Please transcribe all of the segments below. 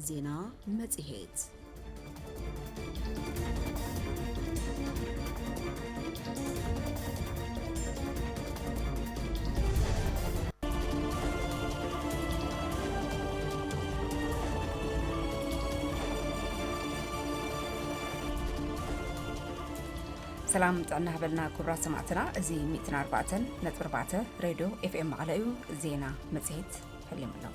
ዜና መጽሔት سلام تعنا هبلنا كبرات سمعتنا زي 104.4 راديو FM عليو زينا مزيت حلم الله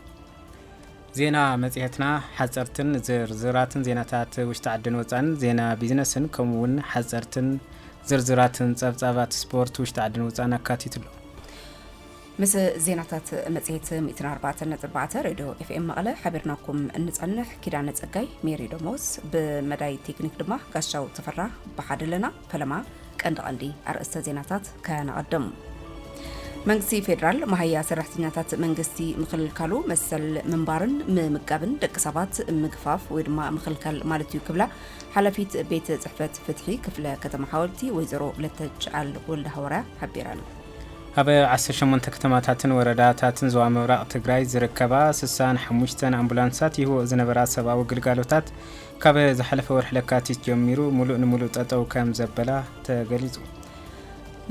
زينا مزيتنا حزرتن زرزراتن زيناتات وشتعدن وطن زينا بيزنسن كمون حزرتن زرزراتن صفصفات سبورت وشتعدن وطن كاتيتلو مس زيناتات مزيت 104.4 راديو FM على حبرناكم نصنح كيدان صقاي ميري دموس بمداي تكنيك دما غاشاو تفرا بحدلنا فلما قندقندي ارئست زيناتات كنقدم منغسي فيدرال مهيا سرحتنياتات منغستي مخلكالو مسل منبارن ممقابن دق سبات مغفاف ويدما مخلكال مالتيو كبلا حلفيت بيت صحفت فتحي كفله كتم حاولتي ويزرو لتجعل ولد هورا حبيران هبه 18 ከተማታትን ወረዳታትን ዘዋ መብራቅ ትግራይ ዝርከባ 65 አምቡላንሳት ይሁ ዝነበራ ሰባዊ ግልጋሎታት ካብ ዝሐለፈ ወርሕ ለካቲት ጀሚሩ ሙሉእ ጠጠው ከም ዘበላ ተገሊጹ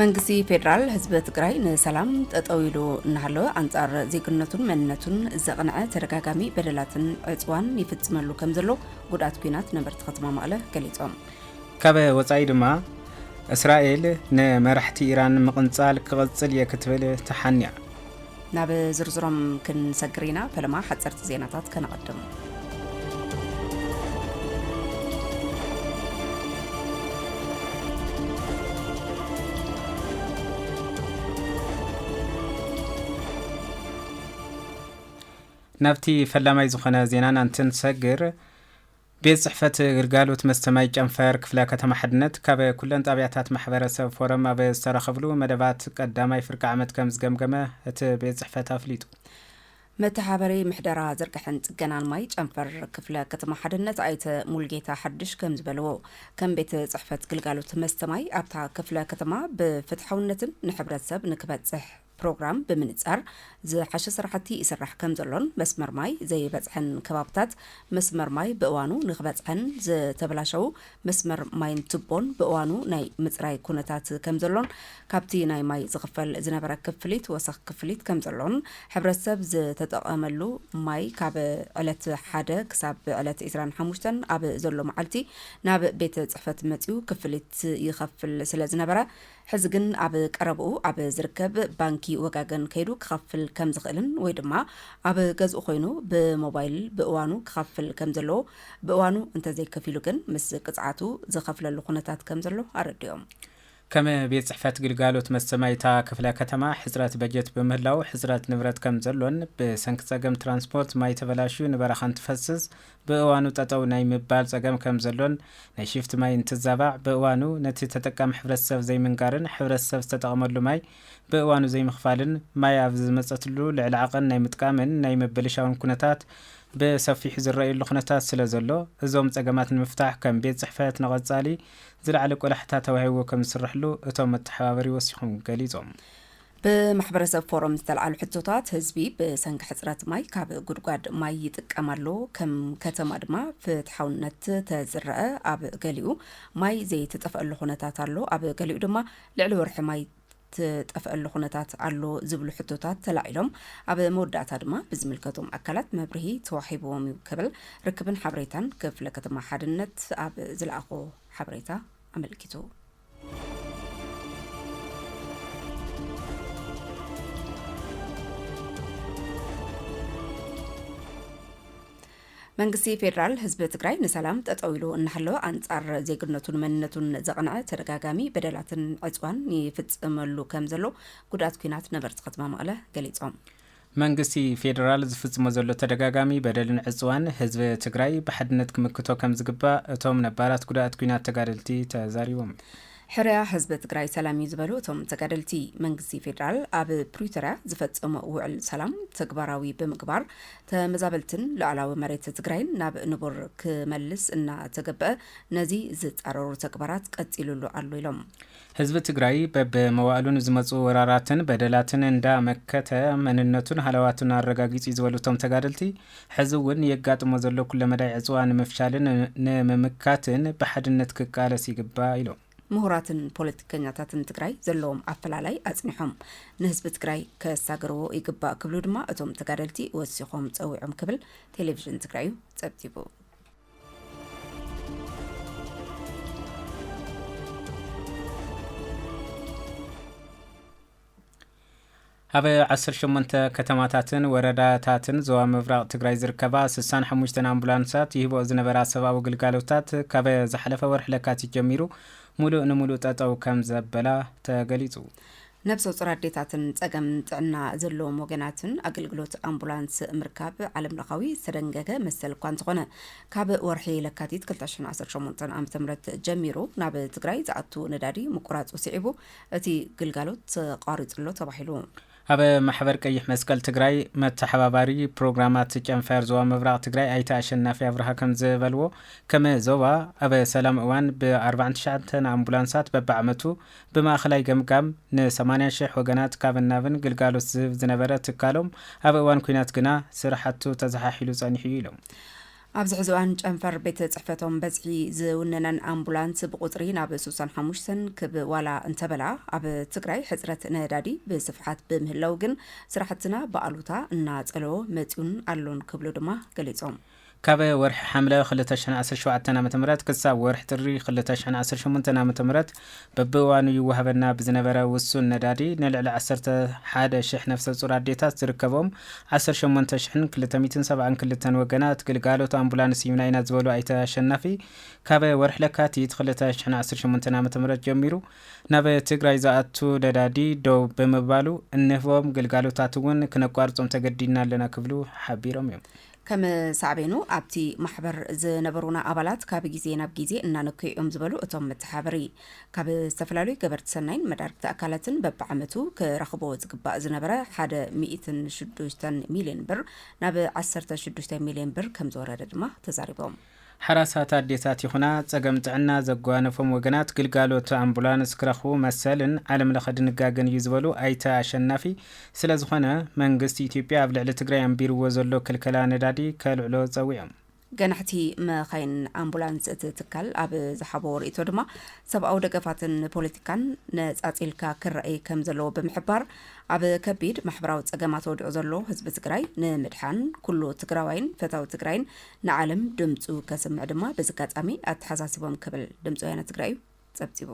መንግስቲ ፌደራል ህዝብ ትግራይ ንሰላም ጠጠው ኢሉ እናሃለወ አንጻር ዜግነቱን መንነቱን ዘቕንዐ ተደጋጋሚ በደላትን ዕጽዋን ይፍጽመሉ ከም ዘሎ ጉዳት ኩናት ነበርቲ ከተማ መቀለ ገሊጾም ካብ ወጻኢ ድማ እስራኤል ነመራሕቲ ኢራን መቅንጻል ክቅጽል የክትብል ተሐንያ ናብ ዝርዝሮም ክንሰግሪና ፈለማ ሓጸርቲ ዜናታት ከነቀድም ናብቲ ፈላማይ ዝኾነ ዜናን አንተን ሰግር ቤት ጽሕፈት ግልጋሎት መስተማይ ጨንፈር ክፍለ ከተማ ሓድነት ካብ ኩለን ጣብያታት ማሕበረሰብ ፎረም ኣብ ዝተረኸብሉ መደባት ቀዳማይ ፍርቂ ዓመት ከም ዝገምገመ እቲ ቤት ጽሕፈት ኣፍሊጡ መተሓበሪ ምሕደራ ዘርግሕን ጽገናን ማይ ጨንፈር ክፍለ ከተማ ሓድነት ኣይተ ሙልጌታ ሓድሽ ከም ዝበልዎ ከም ቤት ጽሕፈት ግልጋሎት መስተማይ ኣብታ ክፍለ ከተማ ብፍትሐውነትን ንሕብረተሰብ ንክበጽሕ ፕሮግራም ብምንጻር ዝሓሸ ስራሕቲ ይስራሕ ከም ዘሎን መስመር ማይ ዘይበጽሕን ከባብታት መስመር ማይ ብእዋኑ ንክበጽሕን ዝተበላሸው መስመር ማይን ትቦን ብእዋኑ ናይ ምጽራይ ኩነታት ከም ዘሎን ካብቲ ናይ ማይ ዝኽፈል ዝነበረ ክፍሊት ወሰኽ ክፍሊት ከም ዘሎን ሕብረተሰብ ዝተጠቐመሉ ማይ ካብ ዕለት 1 ክሳብ ዕለት 25 ኣብ ዘሎ መዓልቲ ናብ ቤት ጽሕፈት መጽኡ ክፍሊት ይኸፍል ስለ ዝነበረ ሕዚ ግን ኣብ ቀረብኡ ኣብ ዝርከብ ባንኪ ወጋገን ከይዱ ክኸፍል ከም ዝኽእልን ወይ ድማ ኣብ ገዝኡ ኮይኑ ብሞባይል ብእዋኑ ክኸፍል ከም ዘሎ ብእዋኑ እንተዘይከፊሉ ግን ምስ ቅጽዓቱ ዝኸፍለሉ ኩነታት ከም ዘሎ ኣረድዮም ከም ቤት ጽሕፈት ግልጋሎት መስተማይታ ክፍለ ከተማ ሕጽረት በጀት በምህላው ሕጽረት ንብረት ከም ዘሎን ብሰንኪ ጸገም ትራንስፖርት ማይ ተበላሹ ንበረኻን ትፈስስ ብእዋኑ ጠጠው ናይ ምባል ጸገም ከም ዘሎን ናይ ሽፍት ማይ እንትዛባዕ ብእዋኑ ነቲ ተጠቃሚ ሕብረተሰብ ዘይምንጋርን ሕብረተሰብ ዝተጠቐመሉ ማይ ብእዋኑ ዘይምኽፋልን ማይ ኣብ ዝመጸትሉ ልዕሊ ዓቐን ናይ ምጥቃምን ናይ መበለሻውን ኩነታት በሰፊሕ ዝረአየሉ ኩነታት ስለ ዘሎ እዞም ጸገማት ንምፍታሕ ከም ቤት ጽሕፈት ንቐጻሊ ዝለዓለ ቆላሕታ ተዋሂቦ ከም ዝስርሕሉ እቶም መተሓባበሪ ወሲኹም ገሊጾም በማሕበረሰብ ፎረም ዝተልዓሉ ሕቶታት ህዝቢ በሰንኪ ሕጽረት ማይ ካብ ጉድጓድ ማይ ይጥቀማሉ ከም ከተማ ድማ ፍትሐውነት ተዝረአ ኣብ ገሊኡ ማይ ዘይተጠፍአሉ ኩነታት ኣሎ ኣብ ገሊኡ ድማ ልዕሊ ወርሒ ማይ ተጠፍአሉ ኩነታት ኣሎ ዝብሉ ሕቶታት ተላዒሎም ኣብ መወዳእታ ድማ ብዝምልከቶም ኣካላት መብርሂ ተዋሂቦም ይከብል ርክብን ሓበሬታን ክፍለ ከተማ ሓድነት ኣብ ዝለኣኾ ሓበሬታ ኣመልኪቱ መንግስቲ ፌደራል ህዝብ ትግራይ ንሰላም ጠጠው ኢሉ እናሃለወ አንጻር ዜግነቱን መንነቱን ዘቕንዐ ተደጋጋሚ በደላትን ዕጽዋን ይፍጽመሉ ከም ዘሎ ጉዳት ኩናት ነበርቲ ከተማ መቀለ ገሊጾም መንግስቲ ፌደራል ዝፍጽሞ ዘሎ ተደጋጋሚ በደልን ዕጽዋን ህዝብ ትግራይ በሓድነት ክምክቶ ከም ዝግባእ እቶም ነባራት ጉዳት ኩናት ተጋደልቲ ተዛሪቦም ሕርያ ህዝቢ ትግራይ ሰላም ይዝበሉ እቶም ተጋደልቲ መንግስቲ ፌደራል ኣብ ፕሪቶሪያ ዝፈጸሙ ውዕል ሰላም ተግባራዊ ብምግባር ተመዛበልትን ላዕላዊ መሬት ትግራይን ናብ ንቡር ክመልስ እናተገበአ ነዚ ዝጣረሩ ተግባራት ቀፂሉሉ ኣሎ ኢሎም ህዝቢ ትግራይ በብመዋእሉን ዝመፁ ወራራትን በደላትን እንዳመከተ መንነቱን ሃለዋቱን አረጋጊጽ ይዝበሉ እቶም ተጋደልቲ ሕዚ እውን የጋጥሞ ዘሎ ኩለ መዳይ ዕፅዋን ምፍሻልን ንምምካትን ብሓድነት ክቃለስ ይግባ ኢሎም ምሁራትን ፖለቲከኛታትን ትግራይ ዘለዎም ኣፈላላይ አጽኒሖም ንህዝቢ ትግራይ ከሳገርዎ ይግባእ ክብሉ ድማ እቶም ተጋደልቲ ወሲኾም ፀዊዖም ክብል ቴሌቪዥን ትግራይ ጸብጢቡ ኣብ 18 ከተማታትን ወረዳታትን ዞባ ምብራቕ ትግራይ ዝርከባ 65 ኣምቡላንሳት ይህቦ ዝነበራ ሰብኣዊ ግልጋሎታት ካብ ዝሓለፈ ወርሒ ለካቲት ጀሚሩ ሙሉእ ንሙሉእ ጠጠው ከም ዘበላ ተገሊጹ ነብሰ ጡር ኣዴታትን ጸገም ጥዕና ዘለዎም ወገናትን ኣገልግሎት ኣምቡላንስ ምርካብ ዓለም ለኻዊ ዝተደንገገ መሰል እኳ እንተኾነ ካብ ወርሒ ለካቲት 2018 ዓ.ም ጀሚሩ ናብ ትግራይ ዝኣቱ ነዳዲ ምቁራጹ ስዒቡ እቲ ግልጋሎት ቋሪጹሎ ተባሂሉ ኣብ ማሕበር ቀይሕ መስቀል ትግራይ መተሓባባሪ ፕሮግራማት ጨንፈር ዞባ ምብራቕ ትግራይ ኣይተ ኣሸናፊ ኣብርሃ ከም ዝበልዎ ከም ዞባ ኣብ ሰላም እዋን ብ49 ኣምቡላንሳት በብዓመቱ ብማእኸላይ ገምጋም ን80,000 ወገናት ካብ ናብን ግልጋሎት ዝህብ ዝነበረ ትካሎም ኣብ እዋን ኩናት ግና ስራሕቱ ተዘሓሒሉ ጸኒሑ ኢሎም ኣብዚ ሕዚ እዋን ጨንፈር ቤት ጽሕፈቶም በዝሒ ዝውነነን ኣምቡላንስ ብቁፅሪ ናብ 65 ክብ ዋላ እንተበላ ኣብ ትግራይ ሕፅረት ነዳዲ ብስፍሓት ብምህላው ግን ስራሕትና በኣሉታ እናጸለዎ መጺኡን ኣሎን ክብሉ ድማ ገሊጾም ካብ ወርሒ ሓምለ 2017 ዓ.ም ክሳብ ወርሒ ጥሪ 2018 ዓ.ም በብእዋኑ ይወሃበና ብዝነበረ ውሱን ነዳዲ ንልዕሊ 11,000 ነፍሰ ጡር ኣዴታት ዝርከቦም 18,272 ወገናት ግልጋሎት ኣምቡላንስ ይምና ኢና ዝበሉ ኣይተ ኣሸናፊ ካብ ወርሒ ለካቲት 2018 ዓ.ም ጀሚሩ ናብ ትግራይ ዝኣቱ ነዳዲ ደው ብምባሉ እንህቦም ግልጋሎታት እውን ክነቋርጾም ተገዲድና ኣለና ክብሉ ሓቢሮም እዮም ከም ሳዕቤኑ ኣብቲ ማሕበር ዝነበሩና ኣባላት ካብ ግዜ ናብ ግዜ እናነክዮም ዝበሉ እቶም መተሓበሪ ካብ ዝተፈላለዩ ገበርቲ ሰናይን መዳርግቲ ኣካላትን በብዓመቱ ክረኽቦ ዝግባእ ዝነበረ 106 ሚልዮን ብር ናብ 16 ሚልዮን ብር ከም ዝወረደ ድማ ተዛሪቦም ሓራሳት ኣዴታት ይኹና ጸገም ጥዕና ዘጓነፎም ወገናት ግልጋሎት ኣምቡላንስ ክረኽቡ መሰልን ዓለም ለኸ ድንጋገን እዩ ዝበሉ ኣይተ ኣሸናፊ ስለ ዝኾነ መንግስቲ ኢትዮጵያ ኣብ ልዕሊ ትግራይ ኣንቢርዎ ዘሎ ክልከላ ነዳዲ ከልዕሎ ጸዊዖም ገናሕቲ መኻይን ኣምቡላንስ እቲ ትካል ኣብ ዝሓቦ ርእቶ ድማ ሰብኣዊ ደገፋትን ፖለቲካን ነጻጺልካ ክረአይ ከም ዘለዎ ብምሕባር ኣብ ከቢድ ማሕበራዊ ጸገማት ወዲዑ ዘሎ ህዝቢ ትግራይ ንምድሓን ኩሉ ትግራዋይን ፈታዊ ትግራይን ንዓለም ድምፁ ከስምዕ ድማ ብዝጋጣሚ ኣተሓሳሲቦም ክብል ድምፂ ወያነ ትግራይ ጸብጺቡ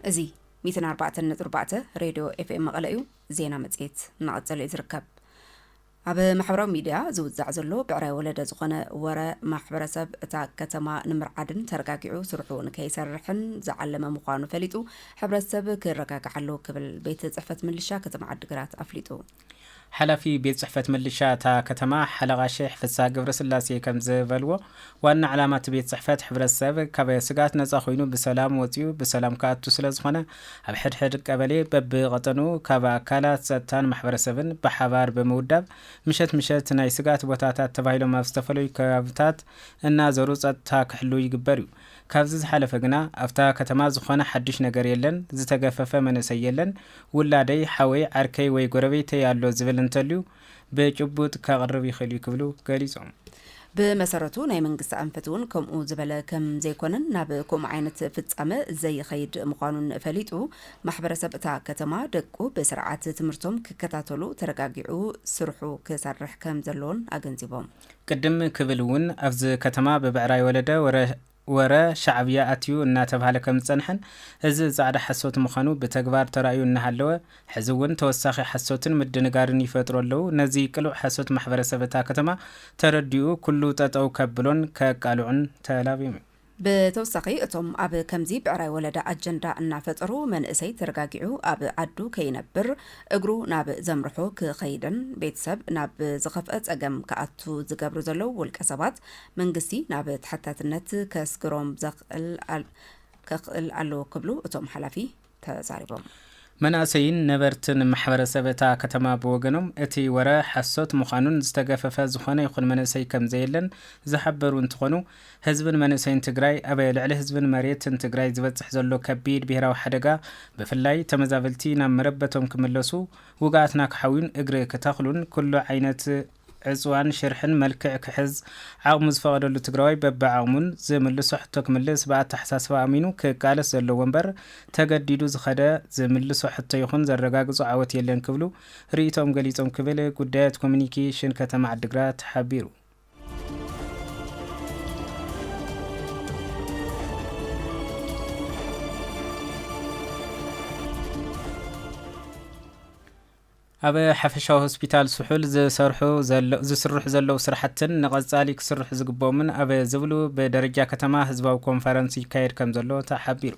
እዚ 104.4 ሬድዮ ኤፍኤም መቐለ እዩ ዜና መጽሔት እናቐጸለ እዩ ዝርከብ ኣብ ማሕበራዊ ሚድያ ዝውዛዕ ዘሎ ብዕራይ ወለደ ዝኾነ ወረ ማሕበረሰብ እታ ከተማ ንምርዓድን ተረጋጊዑ ስርሑ ንከይሰርሕን ዝዓለመ ምዃኑ ፈሊጡ ሕብረተሰብ ክረጋግዓሉ ክብል ቤት ጽሕፈት ምልሻ ከተማ ዓዲግራት ኣፍሊጡ ሓላፊ ቤት ጽሕፈት ምልሻ እታ ከተማ ሓለቓሸሕ ፍሳ ገብረ ስላሴ ከም ዝበልዎ ዋና ዓላማት ቤት ጽሕፈት ሕብረተሰብ ካብ ስጋት ነጻ ኮይኑ ብሰላም ወፂኡ ብሰላም ከኣቱ ስለ ዝኾነ ኣብ ሕድሕድ ቀበሌ በብቐጠኑ ካብ ኣካላት ጸጥታን ማሕበረሰብን ብሓባር ብምውዳብ ምሸት ናይ ስጋት ቦታታት ተባሂሎም ኣብ ዝተፈላለዩ ከባቢታት እናዘሩ ጸጥታ ክሕሉ ይግበር እዩ ካብዚ ዝሓለፈ ግና ኣብታ ከተማ ዝኾነ ሓድሽ ነገር የለን ዝተገፈፈ መንእሰይ የለን ውላደይ ሓወይ ዓርከይ ወይ ጎረቤተይ ኣሎ ዝብል እንተልዩ ብጭቡጥ ከቕርብ ይኽእል እዩ ክብሉ ገሊጾም ብመሰረቱ ናይ መንግስቲ ኣንፈት እውን ከምኡ ዝበለ ከም ዘይኮነን ናብ ከምኡ ዓይነት ፍጻመ ዘይኸይድ ምዃኑን ፈሊጡ ማሕበረሰብ እታ ከተማ ደቁ ብስርዓት ትምህርቶም ክከታተሉ ተረጋጊዑ ስርሑ ክሰርሕ ከም ዘለዎን ኣገንዚቦም ቅድም ክብል እውን ኣብዚ ከተማ ብብዕራይ ወለደ ወረ ሻዕብያ ኣትዩ እናተባሃለ ከም ዝጸንሐን እዚ ጻዕዳ ሓሶት ምዃኑ ብተግባር ተራእዩ እናሃለወ ሕዚ እውን ተወሳኺ ሓሶትን ምድንጋርን ይፈጥሩ ኣለዉ ነዚ ቅሉዕ ሓሶት ማሕበረሰብ እታ ከተማ ተረዲኡ ኩሉ ጠጠው ከብሎን ከቃልዑን ተላብዮም بتوسقي اتم اب كمزي بعراي ولدا اجندا ان فطرو منئسي ترغاغيو اب عدو كينبر اغرو ناب زمرحو كخيدن بيتسب ناب زخفت اقم كاتو زغبرو زلو والكسبات منغسي ناب تحتاتنت كسكروم كقل الو قبلو اتم حلافي تزاربهم مناسين نبرتن محبرسبتا كتما بوغنم اتي ورا حسوت مخانون استغفف زخونه يخون منسي كم زيلن زحبرو انتخونو حزبن منسين تግራይ ابي لعل حزبن مريتن تግራይ زبصح زلو كبير بهراو حدغا بفلاي تمزابلتي نا مربتهم كملسو وغاتنا كحوين اغر كتخلون كل عينت عزوان شرحن ملكع كحز عقم زفقدلو تግራይ ببعقمون زملسو حتو كملس با تحساسوا امينو كقالس زلو ወንበር ተገዲዱ ዝኸደ زملسو حتو ይኹን ዘረጋግጹ ዓወት የለን ክብሉ ሪቶም ገሊጾም ክብል ጉዳያት ኮሙኒኬሽን ከተማ ዓድግራት ሓቢሩ أبا حفشة هوسبيتال سحول زسرح زلو سرحتن نقصالي كسرح زقبومن أبا زبلو بدرجة كتما حزباو كونفرنسي كاير كم زلو تحبيرو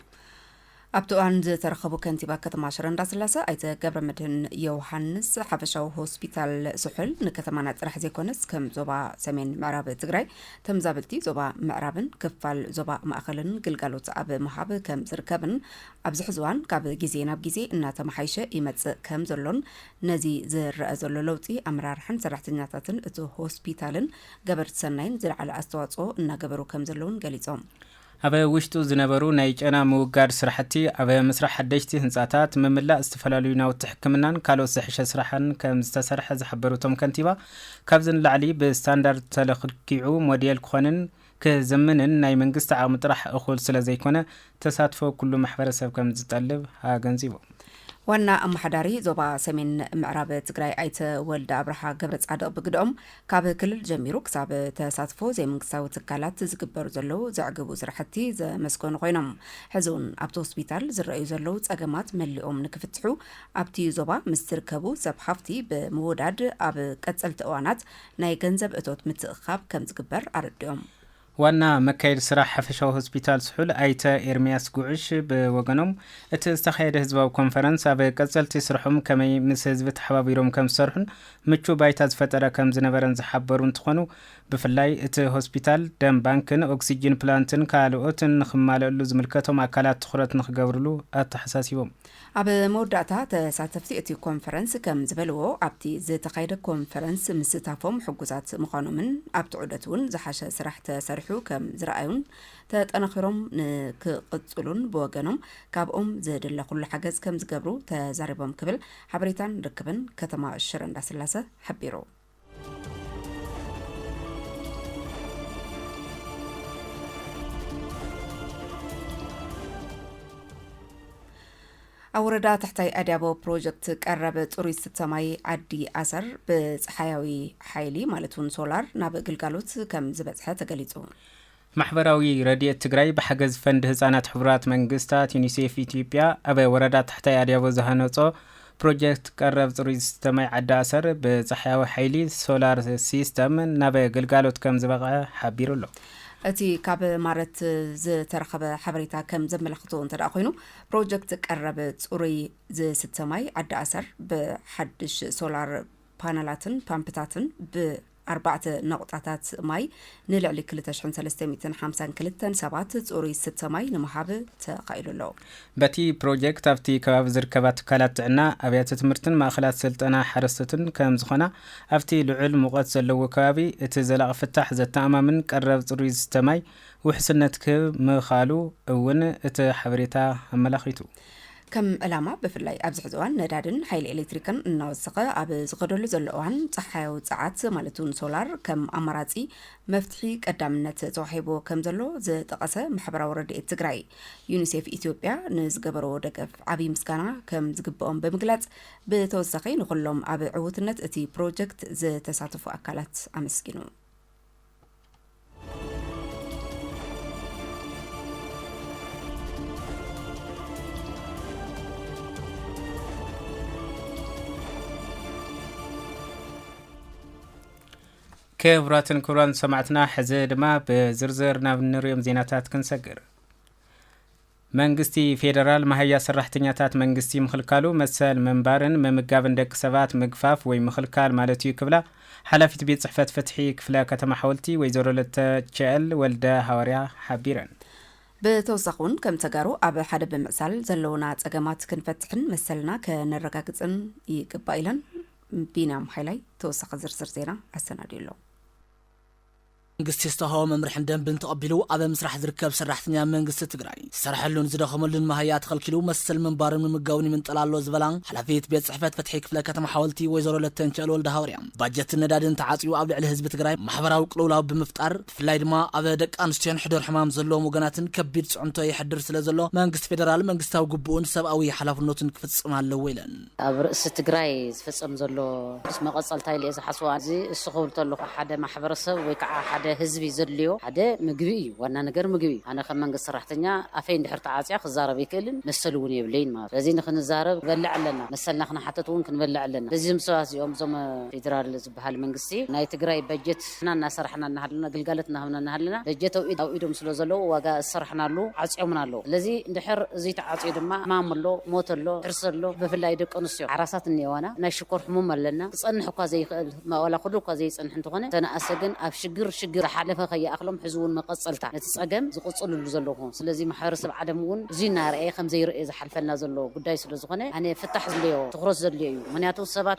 أبتو أنز ترخبو كنتيبا كتما شرن داسلاسة أيتا قبر مدن يوحنس حفشاو هوسبيتال سحول نكتمانات رح زيكونس كم زوبا سمين معراب تقراي تمزابلتي زوبا معرابن كفال زوبا مأخلن قلقالوت أب محاب كم زركبن أبزح زوان كاب جيزينا بجيزي إنا تمحيشة إيمتس كم زلون نزي زر زلولوتي أمرار حن سرحتنياتاتن اتو هوسبيتالن قبر تسنين زر على أستواتو إنا قبرو كم زلون قليزوم أبا وشتو زنبرو نايج أنا موقار سرحتي أبا مسرح حدشتي هنساتات مملا استفلالو ناو تحكمنان كالو سحشة سرحان كم استسرح زحبرو توم كنتيبا كابزن لعلي بستاندرد تلخلكيعو موديل كخونن كزمنن ناي منقست عام طرح أخول سلا زيكونا تساتفو كل محبرسب كم زتقلب ها غنزيبو وانا ام حداري زوبا سمين معراب تقراي ايت ولد ابرحا قبرت عدق بقدهم كاب كل جميرو كساب تساتفو زي منقساو تكالات زقبر زلو زعقبو زرحتي زي مسكون غينم حزون ابتو سبيتال زرأيو زلو تساقمات مليوم نكفتحو ابتي زوبا مستركبو سب حفتي بموداد اب كتسل تقوانات ناي جنزب اتوت متخاب كم زقبر عردهم وانا مكايد سراح حفشة هوسبيتال سحول ايتا إرمياس قوعش بوغنوم اتستخيد هزباو كونفرنس ابا قتلتي سرحهم كمي مس هزبت حبابيروم كم سرحن مچو بايتا زفترا كم زنبرن زحبرون تخونو بفلاي ات هوسبيتال دم بانكن اوكسيجين بلانتن كالوتن نخمالو زملكتهم اكالات تخرت نخقبرلو اتحساسيوم ابا موداتا تساتفتي اتي كونفرنس كم زبلو ابتي زتقايد كونفرنس مستافهم حقوزات مقانومن ابت عودتون زحاشة سرح تسرحو كم زرأيون تتأنخرهم كقصلون بوغنهم كابهم زدل كل حاجز كم زقبرو تزاربهم كبل حبريتان ركبن كتما الشرن داسلاسة حبيرو أوردا تحتاي أدابو بروجكت قرب توريست سماي عدي أثر بصحيوي حيلي مالتون سولار ناب قلقالوت كم زبطحة تقليتو محبراوي رادية تقراي بحجز فند هزانات حبرات منقستات يونيسيف إثيوبيا أبا وردا تحتاي أدابو زهانوتو بروجكت قرب توريست سماي عدي أثر بصحيوي حيلي سولار سيستم ناب قلقالوت كم زبقة حبيرو له أتي كاب مارت ز ترخب حبريتا كم زملختو انت داخوينو بروجكت قرب صوري ز ستسماي عد أثر بحدش سولار بانلاتن بامبتاتن بأربعة نقطات ماي نلعلي كلتاش حن 350 كلتن سبات صوري ستسماي نمحاب تقايلو لو باتي بروجكت افتي كباب زركبات كالات عنا أبيات تمرتن ماخلات سلطنا حرستن كم زخنا افتي لعل مقات زلو كابي اتزلاغ فتح زت أمامن قرب صوري ستماي وحسنتك مخالو اون ات حبريتا ملاخيتو كم ألاما بفلاي أبزح زوان ندادن حيل إلكتريكن نوثقة أب زغدلو زلوان صحيو ساعات مالتون سولار كم أمراتي مفتحي قدامنت توحيبو كم زلو زي تقاسة محبرة ورد تقراي يونيسيف إثيوبيا نزقبرو دقف عبي مسكانا كم زقبقهم بمقلات بتوثقي نقولهم أب عوتنت اتي بروجكت زي تساتفو أكالات أمسكينو كبراتن كوران سمعتنا حزد ما بزرزر نريم زيناتات كنسجر منغستي فيدرال مهيا سرحتنياتات منغستي مخلكالو مسال منبارن ممقابن دك سبات مقفاف وي مخلكال مالتيو كبلا حلافة بيت صحفات فتحي كفلا كتما حولتي ويزورلت تشال والدا هوريا حبيرن بتوسقون كم تجارو أب حدا بمثال زلونا تجمعات كنفتحن مثلنا كنرجعتن يقبايلن بينام حيلاي توسق زرزر زينا السناديلو መንግስት የስተሃው መምርሕን ደንብን ተቀቢሉ አበ መስራሕ ዝርከብ ሰራሕተኛ መንግስት ትግራይ ሰራሕሉን ዝደኸመሉን ማህያ ተኸልኪሉ መሰል መንባርን ምምጋውን ይምንጠላሎ ዝበላን ሐላፊት ቤት ጽሕፈት ፈትሒ ክፍለ ከተማ ሓወልቲ ወይዘሮ ለተንቸል ወልደ ሃውርያ ባጀት ነዳድን ተዓጽዩ ኣብ ልዕሊ ህዝቢ ትግራይ ማሕበራዊ ቅልውላው ብምፍጣር ብፍላይ ድማ ኣብ ደቂ ኣንስትዮን ሕዱር ሕማም ዘለዎም ወገናትን ከቢድ ጽዕንቶ ይሕድር ስለ ዘሎ መንግስት ፌደራል መንግስታዊ ግቡእን ሰብኣዊ ሓላፍነቱን ክፍጽም ኣለዎ ኢለን ኣብ ርእሲ ትግራይ ዝፍጽም ዘሎ መቐጸልታ ኢለ ዝሓስዋ እዚ እስኹብል ተለኹ ሓደ ማሕበረሰብ ወይ ከዓ ሓደ ህዝቢ ዘድልዮ ሓደ ምግቢ እዩ ዋና ነገር ምግቢ ኣነ ከም መንግስት ሰራሕተኛ ኣፈይ እንድሕር ተዓጽያ ክዛረብ ይክእልን መሰል እውን የብለይን ማለት ስለዚህ ንክንዛረብ በልዕ ኣለና መሰልና ክነሓተት እውን ክንበልዕ ኣለና እዚም ሰባት እዚኦም ዞም ፌደራል ዝበሃል መንግስቲ ናይ ትግራይ በጀት እናሰርሕና እናሃለና ግልጋሎት እናሃብና እናሃለና በጀት ኣውኢዶም ስለ ዘለዎ ዋጋ ዝሰርሕናሉ ዓጽዮምና ኣሎ ስለዚህ እንድሕር እዚ ተዓጽዮ ድማ ማምሎ ሞተሎ ሕርሰሎ ብፍላይ ደቂ ኣንስትዮ ዓራሳት እኒዋና ናይ ሽኮር ሕሙም ኣለና ክጸንሕ እኳ ዘይክእል ማዋላ ኩሉ እኳ ዘይጸንሕ እንትኾነ ተናእሰግን ኣብ ሽግር حلفه خيا أخلهم حزون مقصلتا نتسقم زقصلوا لزلوهم سلازي محرسب عدمون زينا رأي خمسة رأي حلفنا زلوا قداي سلزقنا أنا فتح زليو تخرج زليو منياتو سبات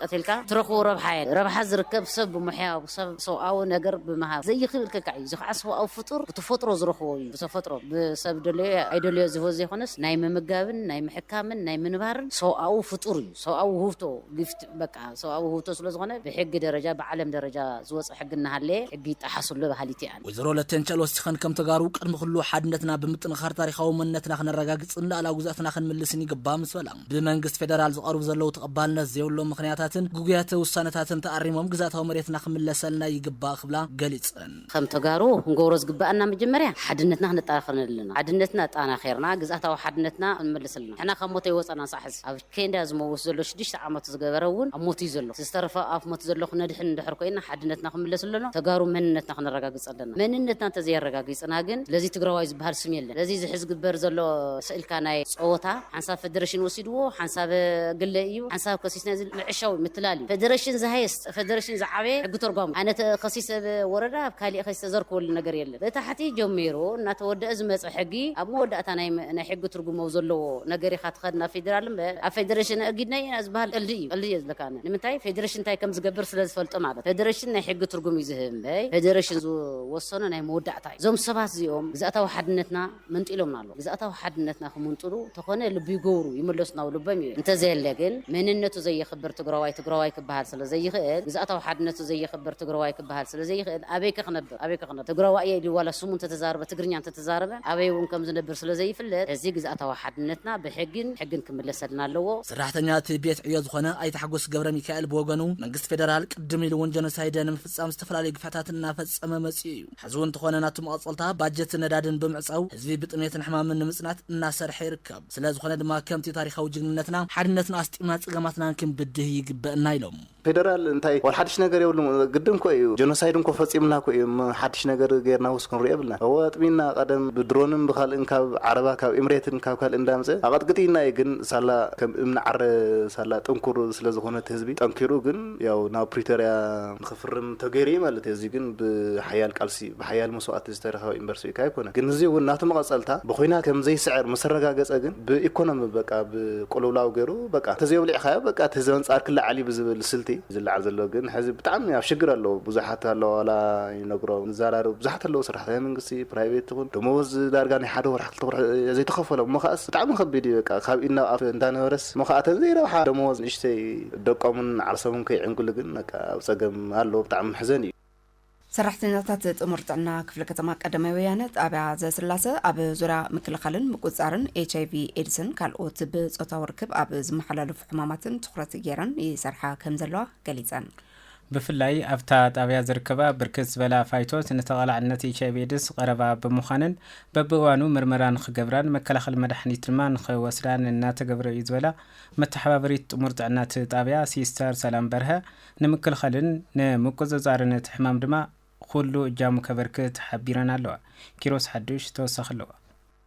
قتلك ترخوا ربح زركب سب محيا وسب سو أو نجر بمها زي خلك كعي زخ عصوا أو فطر تفطروا زرخوا بس فطروا بسبب دليل زي خنس نايم مجابن نايم حكامن نايم نبارن سو أو فطوري سو أو هوفتو جفت بقى سو أو هوفتو سلزقنا بحق درجة بعلم درجة زوج حقنا هاللي تحصل له بحالتي أنا. وزارة التنشل وسخن كم تجارو قدم خلوا حدنتنا بمتن خار تاريخه ومنتنا خن الرجاجس إن لا جزءنا خن من لسني قبام سوالم. بمنجست فدرال زقارو زلوا تقبلنا زيول لهم خنياتاتن جوجيات والسنتاتن تقريمهم جزءها مريتنا خن من لسلنا يجبا خبلا جليس. خم تجارو نجورز جبأنا مجمرة حدنتنا خن تاريخنا لنا حدنتنا أنا خيرنا جزءها وحدنتنا من لسلنا. إحنا خموتي وصلنا صحز. كين لازم وصلوا شديش عمت تجارون أموتي زلوا. تسترفع أف مت زلوا خن دحين دحركوينا حدنتنا خن من لسلنا تجارو منتنا خن الرجاجس أدنى منتنا تزير الرجاجس أنا جن لذي تجروايز بهال سميلة لذي حزق برزلو سئل كاناي صوتها حنساب فدرشين وسيدو حنساب قليو حنساب قصيص نازل العشاوي مثلالي فدرشين زهيست فدرشين زعبي قطرقام أنا قصيص وردا بكالي قصيص زركو النجريل بتحتي جميرو نتود أزمة حقي أبو ود أتاناي نحق ترقم موزلو نجري خد خدنا فدرال فدرشين أجدنا أزبال اللي يزلكانه نمتاي فدرشين تاي كم زجبر سلاز فلت معبد فدرشين نحق ترقم يزهم فدرشين وصلنا ناي مودعتاي زوم سبات زيوم زاتوا حدنتنا منطيلهم نالو زاتوا حدنتنا خمنطلو تخونه لبي يغورو يملسنا ولبم انت زي لكن مننته زي خبر تغراواي كبحال سلا زي خيل زاتوا حدنته زي خبر تغراواي كبحال سلا زي خيل ابيك خنبر تغراواي اللي ولا سمون تتزارب تغرنيا تتزارب ابي ونكم زنبر سلا زي فلت ازي زاتوا حدنتنا بحقن كملسنا لو سراحتنيات بيت عياد خونه اي تحقس جبر ميكائيل بوغنو منግስት ፌደራል ቅድም ኢሉ ወንጀኖሳይድን ፍጻም ዝተፈላልይ ግፋታትና ፈጸመ መጽዩ حزون تخوننا تمقصلتها باجت ندادن بمعصاو حزبي بطميتن حمامن نمصنات እናሰርሐ ይርከብ ስለዚ ኾነ ድማ ከምቲ ታሪኻዊ ጅግንነትና ሓድነትና ኣስጢምና ጽገማትና ክንክን ብድህ ይግበአና ኢሎም ፌደራል እንታይ ወል ሓድሽ ነገር የብሉም ግድም ኮ እዩ ጀኖሳይድን ኮ ፈጺምና ኮ እዩ ሓድሽ ነገር ገርና ወስከን ሪኤብልና ወጥሚና ቀደም ብድሮንም ብኻልእን ካብ ዓረባ ካብ ኤምሬትን ካብ ካል እንዳምፀ አቀጥቅቲና ግን ሳላ ከም እምናዓር ሳላ ጥንኩር ስለዝኾነ ህዝቢ ጠንኪሩ ግን ያው ናብ ፕሪቶሪያ ንኽፍርም ተገይሪ ማለት እዚ ግን بحيال قلسي بحيال مسوات استرخاو امبرسي كايكونا ግን እዚ ወናቱ መቀጸልታ በኮይና ከም ዘይስዕር መሰረጋገጸ ግን በኢኮኖሚ በቃ በቆሎላው ገሩ በቃ ተዘይብልዕ ኸያ በቃ ተዘን ጻር ክላ ዓሊ ብዝብል ስልቲ ዝልዓ ዘሎ ግን ሕዝብ ብጣዕሚ ያው ሽግር ኣሎ ብዙሓት ኣሎ ዋላ ይነግሮ ንዛራሩ ብዙሓት ኣሎ ስራሕቲ መንግስቲ ፕራይቬት ይኹን ደሞዝ ዳርጋ ናይ ሓደ ወርሕ ክልተ ወርሕ ዘይተኸፈሎም መኻስ ብጣዕሚ ከቢድ በቃ ካብ ኢና ኣፍ እንዳነበረስ መኻኣተን ዘይረብሓ ደሞዝ ንሽተይ ደቆምን ዓርሰሙን ከይዕንቁሉ ግን በቃ ፀገም ኣሎ ብጣዕሚ ሕዘን እዩ ሰራሕተኛታት ጥሙርጥዕና ክፍለ ከተማ ቀዳማይ ወያነ ጣብያ ዘስላሰ ኣብ ዙርያ ምክልኻልን ምቁጻርን HIV ኤድስን ካልኦት ብጾታዊ ርክብ ኣብ ዝመሓላለፉ ሕማማትን ትኹረት ገይረን ይሰርሓ ከም ዘለዋ ገሊፀን ብፍላይ ኣብታ ጣብያ ዝርከባ ብርክት ዝበላ ፋይቶት ንተቐላዕነት HIV ኤድስ ቀረባ ብምዃንን በብእዋኑ ምርመራን ክገብራን መከላኸሊ መድሓኒት ድማ ንኽወስዳን እናተገብረ እዩ ዝበላ መተሓባበሪት ጥሙር ጥዕናት ጣብያ ሲስተር ሰላም በርሀ ንምክልኻልን ንምቁፅፃርን እቲ ሕማም ድማ ኩሉ እጃሙ ከበርክት ሓቢረን ኣለዋ። ኪሮስ ሓዱሽ ተወሳኺ ኣለዋ።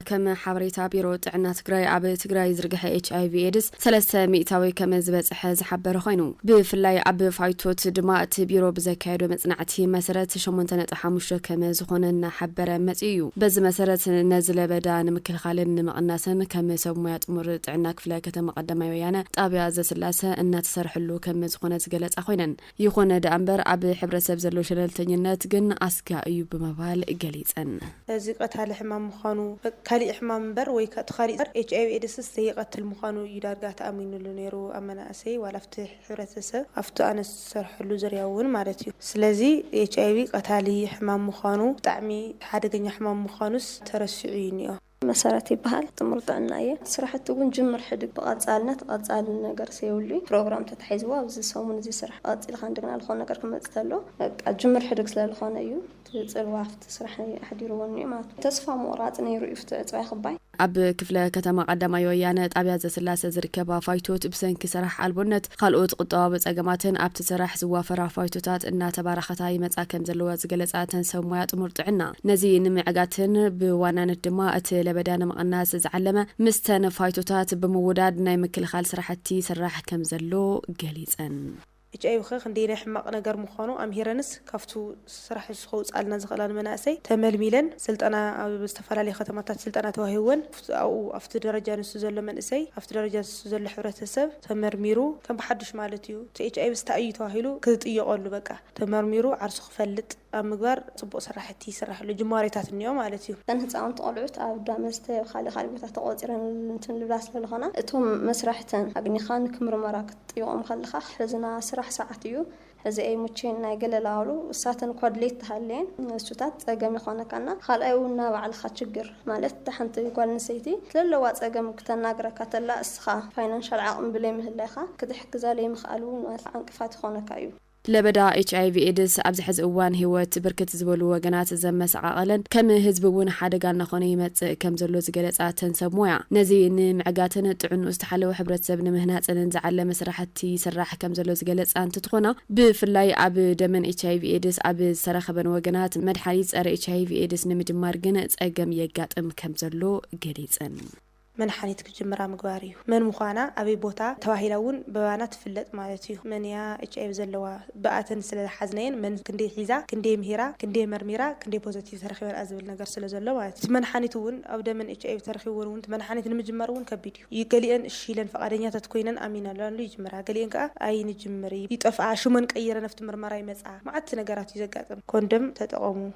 كما حبريتا بيرو تعنا تግራይ ኣብ ትግራይ ዝርግሐ HIV ኤድስ 300 ከመ ዝበጽሐ ዝሓበረ ኮይኑ ብፍላይ ኣብ ፋይቶት ድማ እቲ ቢሮ ብዘካየዶ መጽናዕቲ መሰረት 8.5 ከመ ዝኾነ ሓበረ መጽዩ በዚ መሰረት ነዝለበዳ ንምክልኻልን ንምቕናስን ከም ሰብ ሞያ ጥሙር ጥዕና ክፍለ ከተማ ቀዳማይ ወያነ ጣብያ ዘስላሰ እናተሰርሕሉ ከም ዝኾነ ዝገለጸ ኮይነን ይኾነ ደኣምበር ኣብ ሕብረተሰብ ዘሎ ሸለልተኝነት ግን ኣስጋ እዩ ብምባል ገሊጸን እዚ ቀታሊ ሕማም ምዃኑ كالي إحمام بر ويكتخالي HIV إيدس سيقتل مخانو يدارجا تأمينه لنيرو أمانة أسي ولا فتح حرتسه أفتو أنا سرح لوزرياون مالتيو سلازي HIV قتالي إحمام مخانو تعمي حدا جني إحمام مخانوس ترسعيني مسارتي بحال تمرض عناية صراحة تقول جمر حدق بقاطعلنا تقاطعلنا قرسي ولي بروجرام تتحيزوا وزي سومن زي صراحة قاطع خاندقنا الخون نقر كم تستلو جمر حدق سلا الخون أيو تتصل وافت صراحة أحد يرووني ما تصفى مورات نيرو يفتح خباي ኣብ ክፍለ ከተማ ቀዳማይ ወያነ ጣብያ ዘስላሰ ዝርከባ ፋይቶት ብሰንኪ ስራሕ ኣልቦነት ካልኦት ቁጠባ በጸገማትን ኣብቲ ስራሕ ዝዋፈራ ፋይቶታት እናተባረኸታ ይመጻ ከም ዘለዋ ዝገለጻተን ሰብ ሞያ ጥሙር ጥዕና ነዚ ንምዕጋትን ብዋናነት ድማ እቲ ለበዳ ንምቕናስ ዝዓለመ ምስተን ፋይቶታት ብምውዳድ ናይ ምክልኻል ስራሕቲ ስራሕ ከም ዘሎ ገሊጸን HIV خندينا حماق نجار مخانو أمهرنس كفتو صراحة سخوص على نزغلان مناسي تمل ميلان سلطنا أو بستفر عليه ختمات سلطنا توهون أو أفتر درجة نسوزل من إسي أفتر درجة نسوزل حرة السب تمر ميرو كم بحدش مالتيو HIV استأي توهيلو كذت يقولوا بقى تمر ميرو عرسخ فلت مقبر صبوا صراحتي صراحة لجماري تاعت اليوم مالتيو كان هتعاون طالعت أو دامست خالي بتاعت قاطرن نتن لباس للخنا توم مسرحتن أبني خان كمر مراكت يوم خلخ حزنا صراحة ساعتيو هذا أي متشين ناقل لاولو ساعتن كودليت هالين سوتات أجمع خانة كنا خالقونا وعلى خاتشجر مالت تحنت يقول نسيتي تلو وات أجمع كتنا نقرأ كتلا إسخا فاينانشال عقم بليم هاللخا كده حك زالي مخالون وعنك فات خانة كايو ለበዳ HIV ኤድስ ኣብዚ ሕዚ እዋን ህይወት ብርክት ዝበሉ ወገናት ዘመሰዓቐለን ከም ህዝቢ እውን ሓደጋ እናኾነ ይመጽእ ከም ዘሎ ዝገለጻተን ሰብ ሞያ ነዚ ንምዕጋትን ጥዕንኡ ዝተሓለወ ሕብረተሰብ ንምህናፅን ዝዓለመ ስራሕቲ ይስራሕ ከም ዘሎ ዝገለጻ እንትትኾና ብፍላይ ኣብ ደመን HIV ኤድስ ኣብ ዝተረኸበን ወገናት መድሓኒት ጸረ HIV ኤድስ ንምጅማር ግን ጸገም የጋጥም ከም ዘሎ ገሊጸን من حنيت كجمرة مقباريو من مخانا أبي بوتا تواهيلون ببانات فلت مالتيو من يا HIV زلوا بقاتن سل حزنين من كندي حيزا كندي مهيرا كندي مرميرا كندي بوزيتيف ترخي والأزبل نقر سل زلوا مالتي من حنيتون أبدا من HIV ترخي ورون من حنيت المجمرون كبيديو يقليان الشيلن فقادنيا تتكوينن أمينة لأن لي جمرة قليان كأ أي نجمري يتقفع شو من كأيرا نفت مرمرا يمسعى ما عدت نقرات يزقاتم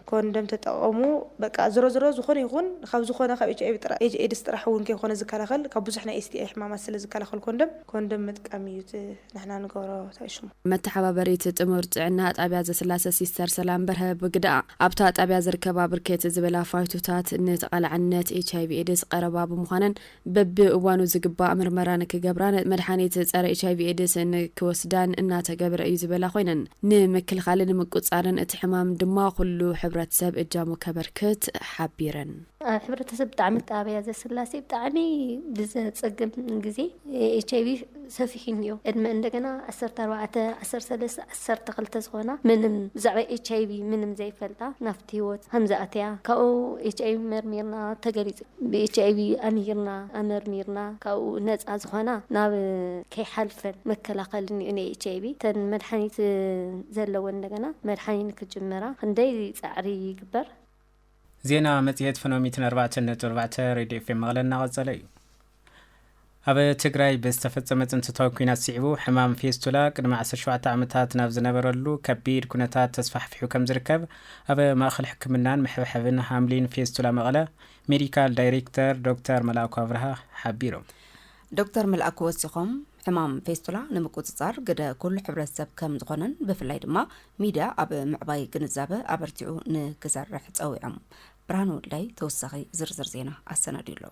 كوندم تتقومو بقى زرو زخون يخون خاب زخون خاب HIV ترحون كي خون زكالخل كبوزحنا استي إحمام السل زكالخل كوندم متقاميوت نحنا نقرأ تعيشهم متحبابريت تمر عنا طابيا زسلاسة سيستر سلام برها بقدا أبتا طابيا زركبا بركيت زبلا فايتوتات نتقال عنت HIV إيدس قربا بمخانن بب وانو زقبا مرمران كجبران مدحانيت صار HIV إيدس إن كوسدان إنها تجبر أي زبلا خوينن نمكل خالد مقصارن اتحمام دما كله حبرت سب إجامو كبركت حبيرن حبرت سب تعمل طابيا زسلاسة بتعني بزتصقم جزي HIV سفيهن يو إدم عندنا 10 تقلت زغنا من زعبة HIV من زي فلتا نفتيوت همزة أتيا كأو HIV مرميرنا تجريز ب HIV أمرميرنا كأو ناس أزغنا ناب كي حلفن مكلا قلني إني HIV تن مرحني زلوا عندنا مرحني كجمرة هندي تعري كبر زينا متيت فنوميتنا 4.4 راديو في مغلنا غزالي أبا تقرأي بستفدت انتطاو كوينات سيعبو حمام فيستولا قدم 17 عمتات نافز نبرلو كبير كونتات تسفح في حكم زركب أبا ماخل حكمنان محبحبن حاملين فيستولا مغلا ميديكال دايريكتر دكتور ملاكو أفرها حبيرو دكتور ملاكو وسيقوم حمام فيستولا نمكوتصار قد كل حبرتسب كم زغنن بفلاي دما ميدا أب معباي قنزابة أبرتعو نكسر رح تسوي عم برانو لاي توسخي زرزر زينة السنة ديلو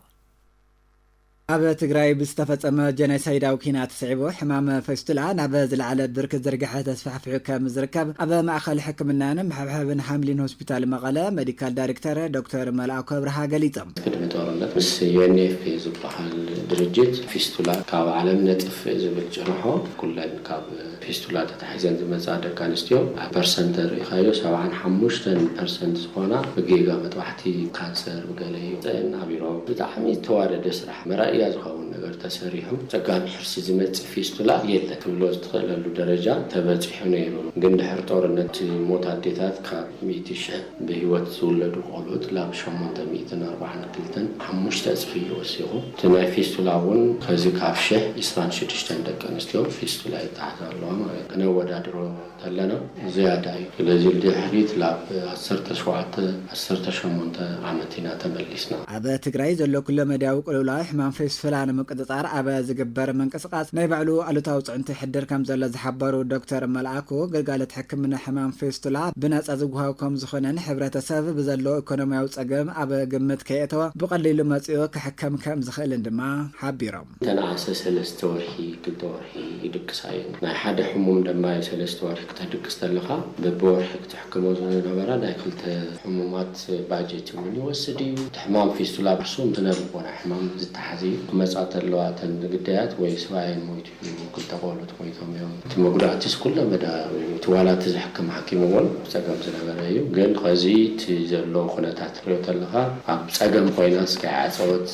ኣብ ትግራይ ብዝተፈጸመ ጀኖሳይዳዊ ኩናት ተስዒቡ ሕማም ፌስቱላ ናብ ዝለዓለ ብርክ ዝርግሐ ተስፋሕፊሑ ከም ዝርከብ ኣብ ማእኸል ሕክምናን ምሕብሓብን ሓምሊን ሆስፒታል መቐለ ሜዲካል ዳይሬክተር ዶክተር መልአኩ ብርሃ ገሊፆም ቅድሚ ጦርነት ምስ ዩኤንኤፍ ዝበሃል ድርጅት ፌስቱላ ካብ ዓለም ነጥፍ ዝብል ጭርሖ ኩለን ካብ ፌስቱላ ተታሒዘን ዝመፃ ደቂ ኣንስትዮ ፐርሰንት ርኢኻዮ 75% ዝኾና ብጌጋ መጥባሕቲ ካንሰር ብገለ እዩ ጥዕና ቢሮ ብጣዕሚ ዝተዋደደ ስራሕ መራእያ ዝኸውን ነገር ተሰሪሑ ፀጋሚ ሕርሲ ዝመፅእ ፌስቱላ የለ ትብሎ ዝትኽእለሉ ደረጃ ተበፂሑ ነይሩ ግን ድሕሪ ጦርነት ሞት ኣዴታት ካብ 100,000 ብሂወት ዝውለዱ ቆልዑት ላብ 842 5 እጥፊ ይወሲኹ እቲ ናይ ፌስቱላ እውን ከዚ ካብ 26 ደቂ ኣንስትዮ ፌስቱላ ይተሓዝ ኣለዋ ማለት ክነወዳድሮ ተለና ዝያዳ እዩ ስለዚ ድሕሪት ላብ 17-18 ዓመት ኢና ተመሊስና ኣብ ትግራይ ዘሎ ኩለ መዳዊ ቁልውላዊ ሕማም ፌስቱላ ንምቅፅፃር ኣብ ዝግበር ምንቅስቃስ ናይ ባዕሉ ኣሉታዊ ፅዕንቲ ይሕድር ከም ዘሎ ዝሓበሩ ዶክተር መልአኩ ግልጋሎት ሕክምና ሕማም ፌስቱላ ብነፃ ዝወሃብ ከም ዝኾነን ሕብረተሰብ ብዘሎ ኢኮኖሚያዊ ፀገም ኣብ ግምት ከየእተወ ብቐሊሉ መፂኡ ክሕከም ከም ዝኽእልን ድማ ሓቢሮም ተነኣሰ 3 ወርሒ 2 ወርሒ ይድቅሳ እየን ናይ ሓደ ሕሙም ድማ 3 ወርሒ ክትድቅስ ተለኻ በብወርሒ ክትሕክሞ ዝነበራ ናይ 2 ሕሙማት ባጀት እውን ይወስድ እዩ ሕማም ፌስቱላ ብርሱም ዝነበረ ሕማም ዝተሓዚ መጻት ኣለዋተን ግዳያት ወይ ሰባይን ሞይቱ ክልተ ቆልዑት ሞይቶም እዮም እቲ መጉዳእቲስ ኩለ መዳሩ ትዋላት ዝሕክም ሓኪም እውን ፀገም ዝነበረ እዩ ግን ከዚ እቲ ዘሎ ኩነታት ሪኦ ተለኻ ኣብ ፀገም ኮይናስ ከዓፀወት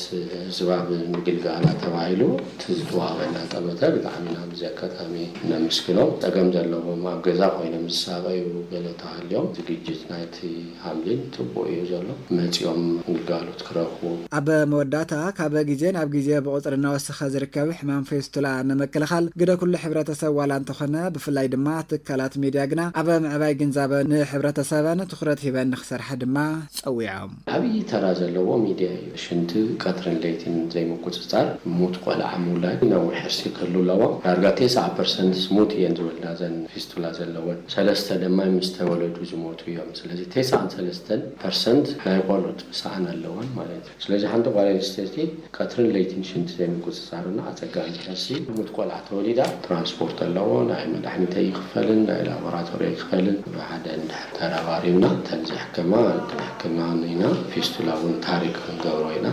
ዝባብ ምግልጋላ ተባሂሉ ትዝተዋበና ጠበተ ብጣዕሚ ናብ ዘካታሚ ነምስክኖ ፀገም ዘለዎም ኣብ ገዛ ኮይኖም ዝሳበዩ ገለ ተሃልዮም ዝግጅት ናይቲ ሓምሊን ጥቡቅ እዩ ዘሎ መፂኦም ግልጋሎት ክረኽቡ ኣብ መወዳእታ ካብ ግዜ ናብ ግዜ ብቁፅሪ እናወሰኸ ዝርከብ ሕማም ፌስቱላ ንምክልኻል ግደ ኩሉ ሕብረተሰብ ዋላ እንተኾነ ብፍላይ ድማ ትካላት ሚድያ ግና ኣብ ምዕባይ ግንዛበ ንሕብረተሰብን ትኩረት ሂበን ንክሰርሐ ድማ ፀዊዖም ዓብይ ተራ ዘለዎ ሚድያ እዩ ሽንቲ ቀትርን ለይትን ዘይምቁፅፃር ሞት ቆልዓ ምውላድ ነዊሕ ሕርሲ ክህሉ ኣለዎ ዳርጋ 9% ስሙት እየን ዝወልዳ ዘን ፌስቱላ ዘለወን 3 ድማ ምስ ተወለዱ ዝሞቱ እዮም ስለዚ 93% ናይ ቆልዑት ብሳዕን ኣለወን ማለት እዩ ስለዚ ሓንቲ ጓል ኣንስተይቲ ቀትርን ለይትን ሽንቲ ዘይምቁፅፃርና ኣፀጋሚ ሕርሲ ሞት ቆልዓ ተወሊዳ ትራንስፖርት ኣለዎ ናይ መድሓኒት ይኽፈልን ናይ ላቦራቶሪ ይኽፈልን ብሓደ እንድሕር ተረባሪብና ተንዝሕክማ ክንሕክማና ፌስቱላ እውን ታሪክ ክንገብሮ ኢና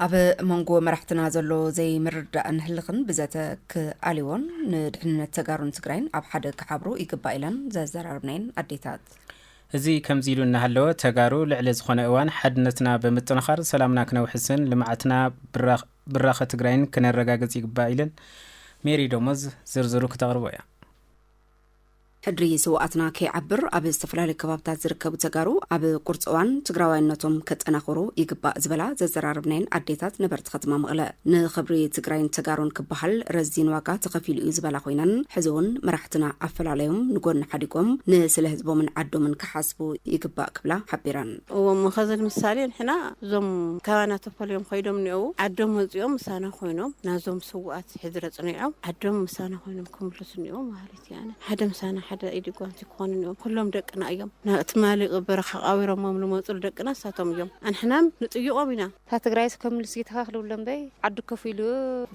ኣብ መንጎ መራሕትና ዘሎ ዘይምርዳእን ህልኽን ብዘተ ክኣሊዎን ንድሕንነት ተጋሩን ትግራይን ኣብ ሓደ ክሓብሩ ይግባእ ኢለን ዘዘራርብናይን ኣዴታት እዚ ከምዚ ኢሉ እናሃለወ ተጋሩ ልዕሊ ዝኾነ እዋን ሓድነትና ብምጥንኻር ሰላምና ክነውሕስን ልምዓትና ብራኸ ትግራይን ክነረጋግፅ ይግባእ ኢለን ሜሪ ደሞዝ ዝርዝሩ ክተቕርቦ እያ ሕድሪ ስዋኣትና ከይዓብር ኣብ ዝተፈላለዩ ከባብታት ዝርከቡ ተጋሩ ኣብ ቁርፂ እዋን ትግራዋይነቶም ከጠናኽሩ ይግባእ ዝበላ ዘዘራርብናይን ኣዴታት ነበርቲ ከተማ መቐለ ንኽብሪ ትግራይን ተጋሩን ክበሃል ረዚን ዋጋ ተኸፊሉ እዩ ዝበላ ኮይነን ሕዚ እውን መራሕትና ኣፈላለዮም ንጎኒ ሓዲጎም ንስለ ህዝቦምን ዓዶምን ክሓስቡ ይግባእ ክብላ ሓቢረን መኸዘን ምሳሌ ንሕና እዞም ካባና ተፈልዮም ከይዶም እኒአው ዓዶም መፂኦም ምሳና ኮይኖም ናዞም ስዋኣት ሕድረ ፅኒዖም ዓዶም ምሳና ኮይኖም ክምልሱ እኒኦም ማለት ያነ ሓደ ምሳና ሓደ ኢዲጓንቲ ኮንኒኦም ኩሎም ደቅና እዮም ናእትማሊ በረኻ ቃዊሮሞም ልመፁ ደቅና ሳቶም እዮም አንሕናም ንጥይቆም ኢና ትግራይ ከምልስ ይተኻኽሉሎም በይ ዓዱ ከፊሉ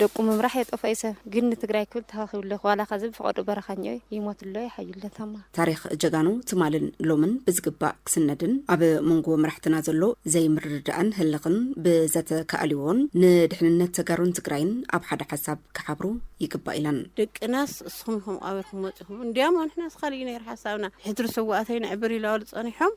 ደቁ መምራሕ የጠፋይሰ ግን ትግራይ ክል ተኻኽሉ ዋላ ከዝብ ፈቀዱ በረኻኛ ይሞትሎ ይሐይለተማ ታሪክ ጀጋኑ ትማልን ሎምን ብዝግባእ ክስነድን ኣብ መንጎ መራሕትና ዘሎ ዘይምርዳእን ህልኽን ብዘተ ከኣሊዎን ንድሕንነት ተጋሩን ትግራይን ኣብ ሓደ ሓሳብ ክሓብሩ ይግባእ ኢለን ደቅናስ እስኹም ኢኹም ቃዊርኩም መፅኹም እንዲያም አንሕና خلينا نير حسابنا حدر سواتين عبري لاول صنيحهم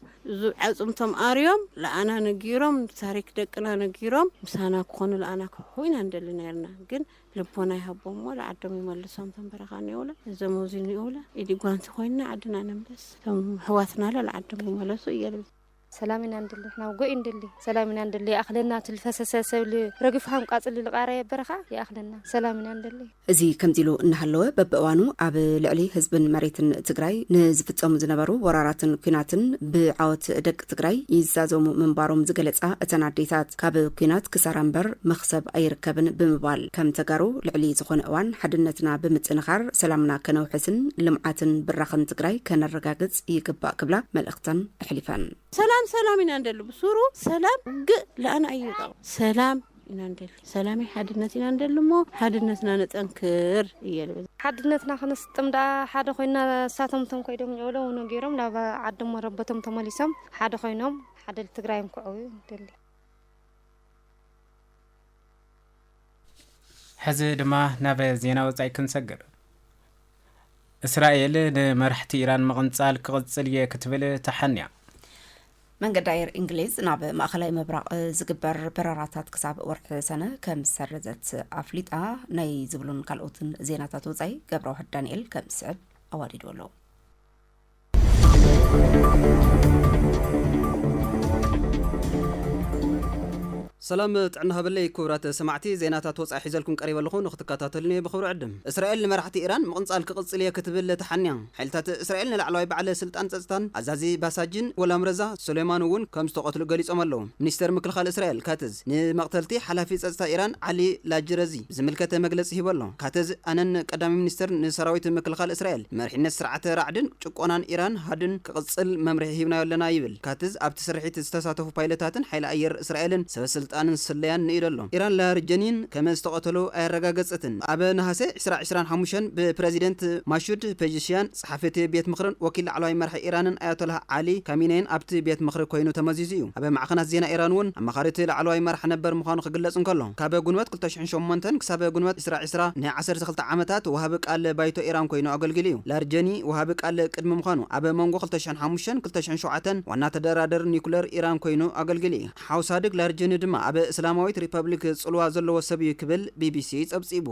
عصمتم اريوم لانا نغيروم تاريخ دقنا نغيروم مسانا كون لانا كوين عندنا يرنا ግን ልቦና ይሃቦም ወላ ዓዶም ይመልሶም ተንበረኻን ይውላ ዘመውዚን ይውላ ኢዲ ጓንት ኮይና ዓድና ነምለስ ተም ህዋትና ለዓዶም ይመለሱ ይየል سلامنا ندلي احنا وقوي ندلي سلامنا ندلي اخلنا تلفسسسب رغفهم قاصل القاره برخه يا اخلنا سلامنا ندلي እዚ ከምዚሉ እናሃለወ በበእዋኑ ኣብ ልዕሊ ህዝብን መሬትን ትግራይ ንዝፍጸሙ ዝነበሩ ወራራትን ኩናትን ብዓወት ደቂ ትግራይ ይዛዘሙ መንባሮም ዝገለጻ እተን ኣዴታት ካብ ኩናት ክሳራምበር መኽሰብ ኣይርከብን ብምባል ከም ተጋሩ ልዕሊ ዝኾነ እዋን ሓድነትና ብምጥንኻር ሰላምና ከነውሕስን ልምዓትን ብራኸን ትግራይ ከነረጋግጽ ይግባእ ክብላ መልእኽተን ኣሕሊፈን سلام إن عند البصور سلام ج لأنا أيضا سلام ኢና እንደል ሰላም ሓድነት ኢና እንደል ሞ ሓድነትና ነጠንክር እየለ ሓድነትና ክንስጥምዳ ሓደ ኮይና ሳተምቶም ኮይዶም ይውለው ነገሮም ላባ ዓድሞ ረበቶም ተመሊሶም ሓደ ኮይኖም ሓደ ትግራይም ክዕው እንደል ሕዚ ድማ ናብ ዜና ወጻኢ ክንሰግር እስራኤል ንመራሕቲ ኢራን መቕንጻል ክቕጽል እየ ክትብል ተሓንያ መንገዲ ኣየር እንግሊዝ ናብ ማእኸላይ ምብራቕ ዝግበር በረራታት ክሳብ ወርሒ ሰነ ከም ሰረዘት ኣፍሊጣ ናይ ዝብሉን ካልኦትን ዜናታት ወጻኢ ገብረ ዳንኤል ከም ስዕብ ኣዋዲዱ ኣሎ سلام تعنا هبلي كورات سمعتي زيناتات وصع حزلكم قريب لكم نختكاتلني بخبر عدم اسرائيل لمرحتي ايران مقنصال كقصليه كتبل تحنيا حيلتات اسرائيل لعلوي بعلى سلطان صصتان عزازي باساجين ولا مرزا سليمان ون كم استقتلوا غليصهم اللهم منستر مكلخال اسرائيل كاتز نمقتلتي حلافي صصتا ايران علي لاجرزي زملكته مغلص يبلو كاتز انن قدامي منستر نسراويت مكلخال اسرائيل مرحينت سرعه رعدن ጭቆናን ኢራን ሃድን كقصل ممرح هيبنا يلنا يبل كاتز ابت سرحيت استساتفو بايلتاتن حيل اير اسرائيلن سبسل ጣንን ስለያን ንኢደሎም ኢራን ላርጀኒን ከመስተቀተሉ አያረጋገጸትን አበ ነሐሴ 2025 በፕሬዝዳንት ማሹድ ፔጂሽያን ጸሐፊት ቤት ምክርን ወኪል ዓለዋይ መርሕ ኢራንን አያቶላህ አሊ ካሚኔን ኣብቲ ቤት ምክር ኮይኑ ተመዚዙ አበ ማዕኸናት ዜና ኢራን ወን አማኻሪት ዓለዋይ መርሕ ነበር ምዃኑ ክግለጽ እንከሎ ካበ ጉንበት 2008 ክሳበ ጉንበት 2020 ናይ 12 ዓመታት ወሃብ ቃል ባይቶ ኢራን ኮይኑ አገልግልዩ ላርጀኒ ወሃብ ቃል ቅድም ምዃኑ አበ መንጎ 2005 2007 ዋና ተደራደር ኒኩለር ኢራን ኮይኑ አገልግልዩ ሓውሳድግ ላርጀኒ ድማ አበ እስላማዊት ሪፐብሊክ ጽልዋ ዘለዎ ሰብ ይክብል ቢቢሲ ጸብጺቡ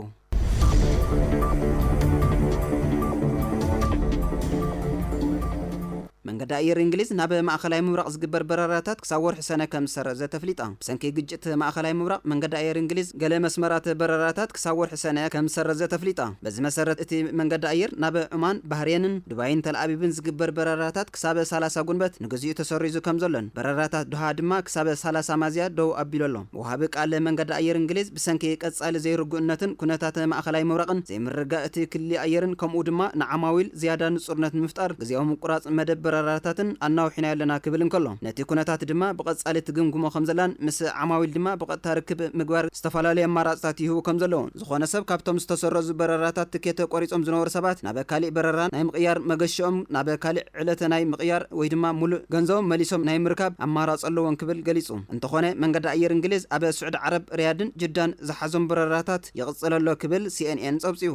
መንገዲ ኣየር እንግሊዝ ናብ ማእኸላይ ምብራቕ ዝግበር በረራታት ክሳብ ወርሒ ሰነ ከም ሰረዘ ተፍሊጣ ብሰንኪ ግጭት ማእኸላይ ምብራቕ መንገዲ ኣየር እንግሊዝ ገለ መስመራት በረራታት ክሳብ ወርሒ ሰነ ከም ሰረዘ ተፍሊጣ በዚ መሰረት እቲ መንገዲ ኣየር ናብ ዑማን ባህሬንን ዱባይን ተልአቢብን ዝግበር በረራታት ክሳብ 30 ጉንበት ንግዚኡ ተሰሪዙ ከም ዘሎን በረራታት ዱሃ ድማ ክሳብ 30 ማዝያ ደው ኣቢሎሎ ወሃብ ቃል መንገዲ ኣየር እንግሊዝ ብሰንኪ ቀጻሊ ዘይርጉእነትን ኩነታት ማእኸላይ ምብራቕን ዘይምርጋእ እቲ ክሊ ኣየርን ከምኡ ድማ ንዓማዊል ዝያዳ ንጹርነት ምፍጣር ግዚያዊ ምቁራጽ መደብ በረራታትን አናውሒና ያለና ክብል እንከሎ ነቲ ኩነታት ድማ በቀጻሊ ትግምግሞ ከምዘላን ምስ ዓማዊል ድማ በቀጥታ ርክብ ምግባር ዝተፈላልየ አማራጽታት ይህቡ ከምዘለውን ዝኾነ ሰብ ካብቶም ዝተሰረዙ በረራታት ትኬት ቆሪጾም ዝነበሩ ሰባት ናብ ካሊእ በረራ ናይ ምቕያር መገሸኦም ናብ ካሊእ ዕለተ ናይ ምቕያር ወይ ድማ ሙሉእ ገንዘቦም መሊሶም ናይ ምርካብ አማራጽ ኣለዎን ክብል ገሊጹ እንተኾነ መንገዲ ኣየር እንግሊዝ ኣብ ስዑድ ዓረብ ሪያድን ጅዳን ዝሓዞም በረራታት ይቕጽለሎ ክብል CNN ጸብጺቡ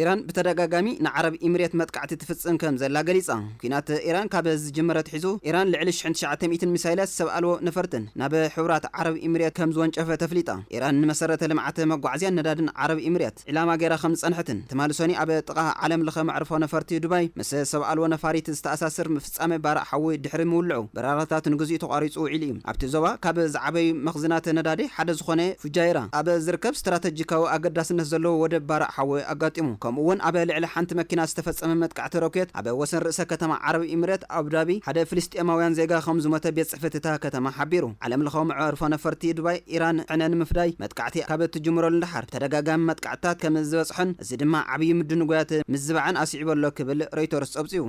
ኢራን በተደጋጋሚ ንዓረብ ኤሚሬት መጥቃዕቲ ትፍጽም ከም ዘላ ገሊጻ ኩናት ኢራን ካብ ዝጀመረት ሒዙ ኢራን ልዕሊ 1900 ሚሳይላት ሰብኣልዎ ነፈርትን ናብ ሕብራት ዓረብ ኤሚሬት ከም ዝወንጨፈ ተፍሊጣ ኢራን ንመሰረተ ልምዓት መጓዓዝያን ነዳድን ዓረብ ኤሚሬት ዕላማ ገይራ ከም ጸንሐትን ተማልሶኒ ኣብ ጥቓ ዓለም ለኸ መዕርፎ ነፈርቲ ዱባይ ምስ ሰብኣልዎ ነፋሪት ዝተኣሳስር ፍጻሜ ባራእ ሓዊ ድሕሪ ምውልዑ በረራታት ንግዚኡ ተቋሪጹ ውዒል እዩ ኣብቲ ዞባ ካብ ዝዓበዩ መኽዝናት ነዳዲ ሓደ ዝኾነ ፉጃይራ ኣብ ዝርከብ ስትራቴጂካዊ ኣገዳስነት ዘለዎ ወደብ ባራእ ሓዊ ኣጋጢሙ ከምኡውን ኣብ ልዕሊ ሓንቲ መኪና ዝተፈጸመ መጥቃዕቲ ሮኬት ኣብ ወሰን ርእሰ ከተማ ዓረብ ኤሚሬት አቡዳቢ ሓደ ፍልስጤማውያን ዜጋ ከም ዝሞተ ቤት ጽሕፈት እታ ከተማ ሓቢሩ ዓለም ለኸ መዕርፎ ነፈርቲ ዱባይ ኢራን ዕነን ምፍዳይ መጥቃዕቲ ካብ እትጅምረሉ ድሓር ተደጋጋሚ መጥቃዕትታት ከም ዝበጽሑን እዚ ድማ ዓብዪ ምድንጓያት ምዝባዕን ኣስዒበሎ ክብል ሮይተርስ ጸብጺቡ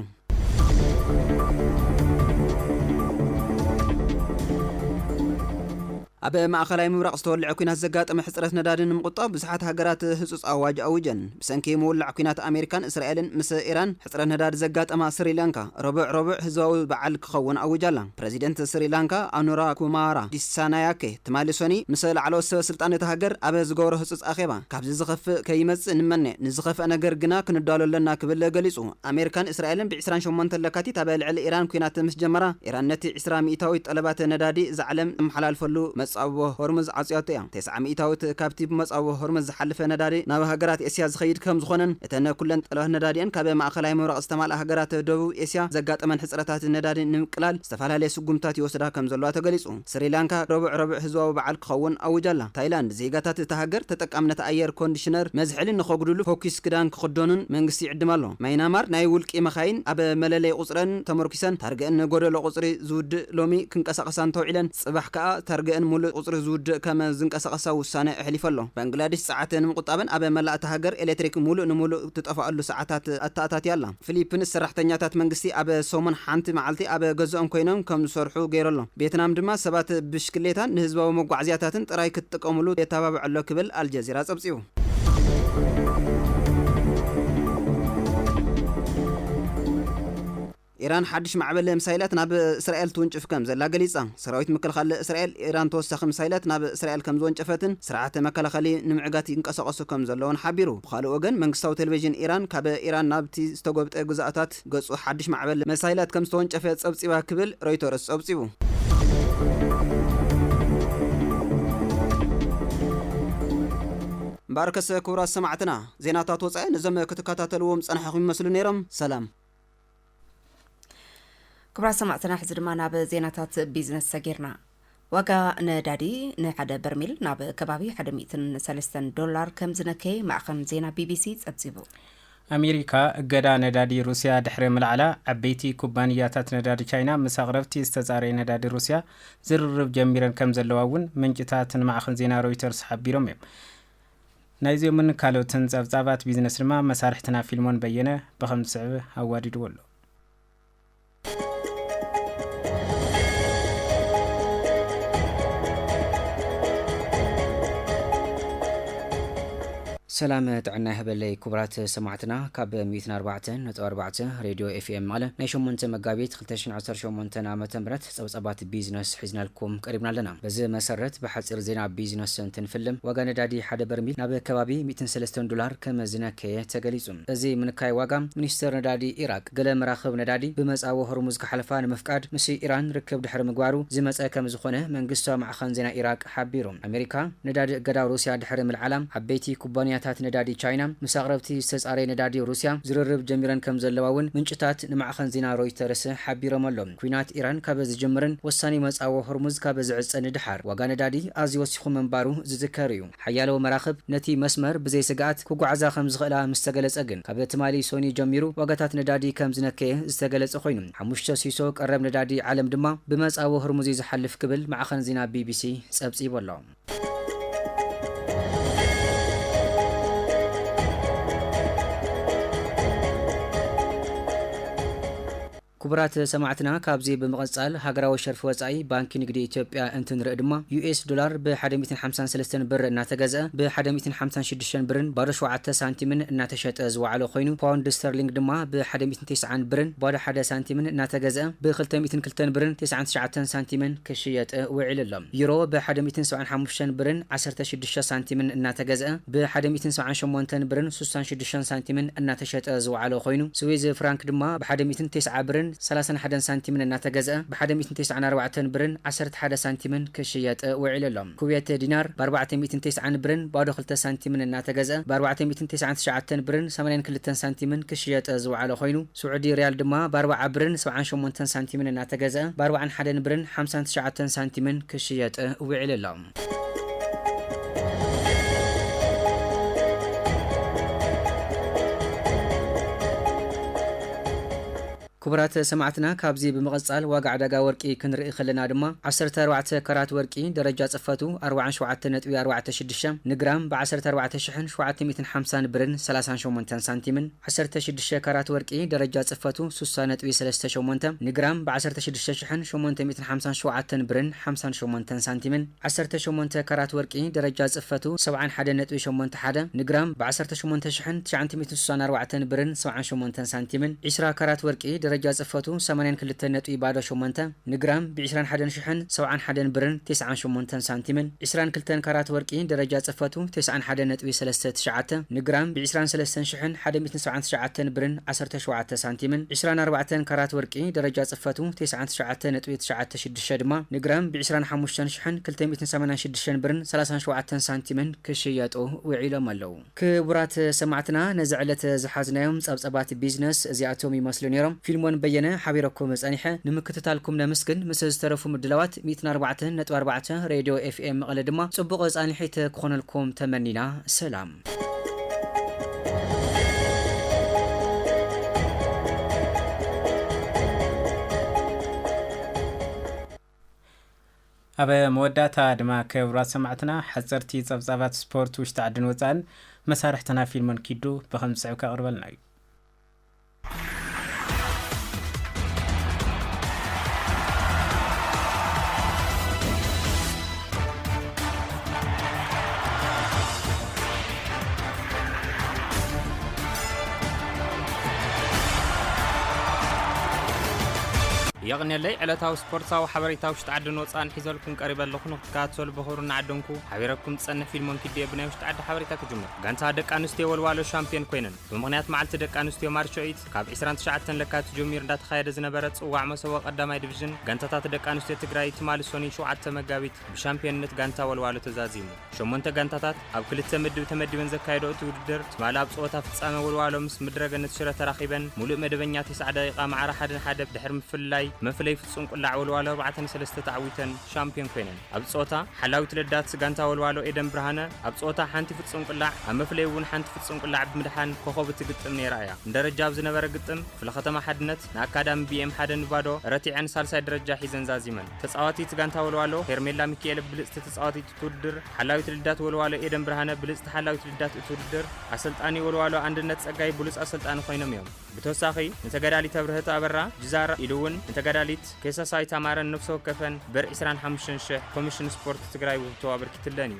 ኣብ ማእኸላይ ምብራቕ ዝተወልዐ ኩናት ዘጋጠመ ሕጽረት ነዳድን ንምቁጣብ ብዙሓት ሃገራት ህጹጽ ኣዋጅ ኣውጀን ብሰንኪ ምውላዕ ኩናት ኣሜሪካን እስራኤልን ምስ ኢራን ሕጽረት ነዳድ ዘጋጠማ ስሪላንካ ረቡዕ ህዝባዊ በዓል ክኸውን ኣውጃላ ፕሬዚደንት ስሪላንካ ኣኑራ ኩማራ ዲሳናያኬ ተማሊሶኒ ምስ ላዕለዎት ሰበ ስልጣን እቲ ሃገር ኣብ ዝገብሮ ህጹጽ ኣኼባ ካብዚ ዝኸፍእ ከይመጽእ ንመነ ንዝኸፍአ ነገር ግና ክንዳሎ ኣለና ክብል ገሊጹ ኣሜሪካን እስራኤልን ብ28 ለካቲት ኣብ ልዕሊ ኢራን ኩናት ምስ ጀመራ ኢራን ነቲ 20 ሚእታዊ ጠለባት ነዳዲ ዝዓለም እመሓላልፈሉ መጻወ ሆርሙዝ ዓጽያቶያ 9 ሚእታዊት ካብቲ መጻወ ሆርሙዝ ዝሓልፈ ነዳዲ ናብ ሃገራት ኤስያ ዝኸይድ ከም ዝኾነን እተን ኩለን ጠለባት ነዳዲን ካብ ማእኸላይ ምብራቕ ዝተማልአ ሃገራት ደቡብ ኤስያ ዘጋጠመን ሕጽረታት ነዳዲ ንምቅላል ዝተፈላለየ ስጉምታት ይወስዳ ከም ዘለዋ ተገሊጹ ስሪላንካ ረቡዕ ህዝባዊ በዓል ክኸውን ኣውጃላ ታይላንድ ዜጋታት እቲ ሃገር ተጠቃምነት ኣየር ኮንዲሽነር መዝሕልን ንኸጉድሉ ፎኪስ ክዳን ክኽደኑን መንግስቲ ይዕድም ኣሎ ማይናማር ናይ ውልቂ መኻይን ኣብ መለለይ ቁጽረን ተመርኪሰን ታርገአን ጎደሎ ቁጽሪ ዝውድእ ሎሚ ክንቀሳቐሳን ተውዒለን ጽባሕ ከዓ ታርገአን ሙሉ ሙሉእ ቁጽሪ ዝውድእ ከም ዝንቀሳቐሳ ውሳነ ኣሕሊፈሎ ባንግላዴሽ ሰዓት ንምቁጣብን ኣብ መላእቲ ሃገር ኤሌክትሪክ ሙሉእ ንሙሉእ ትጠፋኣሉ ሰዓታት ኣታኣታት ያላ ፊሊፒንስ ሰራሕተኛታት መንግስቲ ኣብ ሰሙን ሓንቲ መዓልቲ ኣብ ገዝኦም ኮይኖም ከም ዝሰርሑ ገይረሎ ቪየትናም ድማ ሰባት ብሽክሌታን ንህዝባዊ መጓዓዝያታትን ጥራይ ክትጥቀሙሉ የተባብዐሎ ክብል አልጀዚራ ጸብጺቡ ኢራን ሓድሽ ማዕበል ምሳይላት ናብ እስራኤል ትወንጭፍ ከም ዘላ ገሊጻ ሰራዊት መከላኸሊ እስራኤል ኢራን ተወሳኺ ምሳይላት ናብ እስራኤል ከም ዝወንጨፈትን ስርዓተ መከላኸሊ ንምዕጋት ይንቀሳቐሱ ከም ዘለውን ሓቢሩ ብኻልእ ወገን መንግስታዊ ቴሌቪዥን ኢራን ካብ ኢራን ናብቲ ዝተጎብጠ ግዛኣታት ገጹ ሓድሽ ማዕበል ምሳይላት ከም ዝተወንጨፈ ጸብጺባ ክብል ሮይተርስ ጸብጺቡ ባርከስ ክቡራት ሰማዕትና ዜናታት ወጻኢ ንዘም ክትከታተልዎም ጸንሐኹም ይመስሉ ነይሮም ሰላም ክቡራት ሰማዕትና ሕዚ ድማ ናብ ዜናታት ቢዝነስ ሰጊርና ዋጋ ነዳዲ ንሓደ በርሚል ናብ ከባቢ $103 ከም ዝነከየ ማዕኸን ዜና ቢቢሲ ጸብጺቡ ኣሜሪካ እገዳ ነዳዲ ሩስያ ድሕሪ ምልዓላ ዓበይቲ ኩባንያታት ነዳዲ ቻይና ምስ ኣቕረብቲ ዝተጻረየ ነዳዲ ሩስያ ዝርርብ ጀሚረን ከም ዘለዋ እውን ምንጭታት ንማዕኸን ዜና ሮይተርስ ሓቢሮም እዮም ናይዚኦምን ካልኦትን ጸብጻባት ቢዝነስ ድማ መሳርሕትና ፊልሞን በየነ ብኸምስዕብ ኣዋዲድዎ ኣሎ ሰላም ጥዕና ይህበለይ ክቡራት ሰማዕትና ካብ 104.4 ሬድዮ ኤፍኤም ማለ ናይ 8 መጋቢት 2018 ዓመተ ምህረት ጸብጻባት ቢዝነስ ሒዝናልኩም ቀሪብና ኣለና በዚ መሰረት በሓፂር ዜና ቢዝነስ እንትንፍልም ዋጋ ነዳዲ ሓደ በርሚል ናብ ከባቢ $103 ከም ዝነከየ ተገሊጹ በዚ ምንካይ ዋጋ ሚኒስትር ነዳዲ ኢራቅ ገለ መራኸብ ነዳዲ ብመጻዊ ሆርሙዝ ክሓልፋ ንምፍቃድ ምስ ኢራን ርክብ ድሕሪ ምግባሩ ዝመጸ ከም ዝኾነ መንግስታዊ ማዕኸን ዜና ኢራቅ ሓቢሩ ኣሜሪካ ነዳዲ እገዳ ሩስያ ድሕሪ ምልዓላ ዓበይቲ ኩባንያታት ነዳዲ ቻይና ምስ ኣቕረብቲ ዝተጻረየ ነዳዲ ሩስያ ዝርርብ ጀሚረን ከም ዘለዋውን ምንጭታት ንማዕኸን ዜና ሮይተርስ ሓቢሮም ኣሎም ኩናት ኢራን ካብ ዝጅምርን ወሳኒ መጻዊ ሆርሙዝ ካብ ዝዕጸን ድሓር ዋጋ ነዳዲ ኣዝዩ ወሲኹ ምንባሩ ዝዝከር እዩ ሓያሎ መራኽብ ነቲ መስመር ብዘይ ስግኣት ክጓዓዛ ከም ዝኽእላ ምስ ተገለጸ ግን ካብ ትማሊ ሶኒ ጀሚሩ ዋጋታት ነዳዲ ከም ዝነከየ ዝተገለጸ ኮይኑ 5 ሲሶ ቀረብ ነዳዲ ዓለም ድማ ብመጻዊ ሆርሙዝ ዝሓልፍ ክብል ማዕኸን ዜና ቢቢሲ ጸብጺቡ ኣሎ ክቡራት ሰማዕትና ካብዚ ብምቕጻል ሃገራዊ ሸርፊ ወጻኢ ባንኪ ንግዲ ኢትዮጵያ እንትንርኢ ድማ ዩኤስ ዶላር ብ153 ብር እናተገዝአ ብ156 ብርን ባዶ 7 ሳንቲምን እናተሸጠ ዝወዓለ ኮይኑ ፓውንድ ስተርሊንግ ድማ ብ190 ብርን ባዶ 1 ሳንቲምን እናተገዝአ ብ202 ብርን 99 ሳንቲምን ክሽየጥ ውዒል ኣሎ ዩሮ ብ175 ብርን 16 ሳንቲምን እናተገዝአ ብ178 ብርን 66 ሳንቲምን እናተሸጠ ዝወዓለ ኮይኑ ስዊዝ ፍራንክ ድማ ብ190 ብርን 31 ሳንቲምን እናተገዝአ ብ194 ብርን 11 ሳንቲምን ክሽየጥ ውዒል ኣሎ ኩዌት ዲናር ብ490 ብርን ባዶ 2 ሳንቲምን እናተገዝአ ብ499 ብርን 82 ሳንቲምን ክሽየጥ ዝወዓለ ኮይኑ ስዑዲ ሪያል ድማ ብ40 ብርን 78 ሳንቲምን እናተገዝአ ብ41 ብርን 59 ሳንቲምን ክሽየጥ ውዒል ኣሎ ክቡራት ሰማዕትና ካብዚ ብምቕጻል ዋጋ ዕዳጋ ወርቂ ክንርኢ ከለና ድማ 14 ካራት ወርቂ ደረጃ ጽፈቱ 47.46 ንግራም ብ14750 ብርን 38 ሳንቲምን 16 ካራት ወርቂ ደረጃ ጽፈቱ 60.38 ንግራም ብ16857 ብርን 58 ሳንቲምን 18 ካራት ወርቂ ደረጃ ጽፈቱ 71.81 ንግራም ብ18964 ብርን 78 ሳንቲምን 20 ካራት ወርቂ ደረጃ ጽፈቱ 82.8 ንግራም ብ21071 ብርን 98 ሳንቲምን 22 ካራት ወርቂ ደረጃ ጽፈቱ 91.39 ንግራም ብ23179 ብርን 17 ሳንቲምን 24 ካራት ወርቂ ደረጃ ጽፈቱ 99.96 ድማ ንግራም ብ25286 ብርን 37 ሳንቲምን ክሽየጡ ውዒሎም ኣለዉ ክቡራት ሰማዕትና ነዚ ዕለት ዝሓዝናዮም ጸብጸባት ቢዝነስ እዚኣቶም ይመስሉ ነይሮም ፊልሞን በየነ ሓቢረኩም ጸኒሐ ንምክትታልኩም ነመስግን ምስ ዝተረፉ ምድላዋት 104.4 ሬድዮ ኤፍኤም መቐለ ድማ ጽቡቕ ጻኒሒት ክኾነልኩም ተመኒና ሰላም أبا موداتا دما كبرات سمعتنا حزرتي صبصبات سبورت وش تعدن وطان مسارحتنا فيلمون كيدو بخمس عوكا قربلنا يغني لي على تاو سبورتسا وحبريتاو شتعدن وصان حيزلكم قريبا لخنو كاتسول بخورنا عدنكو حبيركم تصنف فيلمون كيدي بناي وشتعد حبريتا كجمله غانتا دق انستي ولوالو شامبيون كوينن بمغنيات معلت دق انستي مارشويت كاب 29 لكات جومير እንዳት خايد زنبره صواع مسوا قداماي ديفيجن غانتا دق انستي تግራይ تمال سوني 7 መጋቢት በሻምፒዮንነት ጋንታ ወልዋሎ ተዛዚሙ ሸሞንተ ጋንታታት ኣብ ክልተ ምድብ ተመድበን ዘካይዶ ውድድር ትማል ኣብ ጾታ ፍጻመ ወልዋሎ ምስ ምድረገነት ሽረ ተራኺበን ሙሉእ መደበኛ 9 ደቂቃ ማዕረ ሓደ ድሕር ምፍላይ مفلي فصون قلع والوالو 4-3 تعويتن شامبيون كوينن اب صوتا حلاوت لدات سغانتا والوالو ايدن برهانه اب صوتا حنتي فصون قلع ام مفلي ون حنتي فصون قلع بمدحان كوكب تغطم نيرايا اند درجاب زنبره غطم في الختمه حدنت نا اكاديمي بي ام حدن بادو رتيعن سالساي درجه حيزن زازيمن تصاواتي سغانتا والوالو هيرميلا ميكيل بلصت تصاواتي تودر حلاوت لدات والوالو ايدن برهانه بلصت حلاوت لدات تودر اسلطاني والوالو اندنت صغاي بلص اسلطان خوينم يوم بتوساخي نتغدالي تبرهت ابرا جزار يلون نتغداليت كيسا سايتا مارن نفسه كفن بر 25 شح كوميشن سبورت تግራይ وتو بركتلني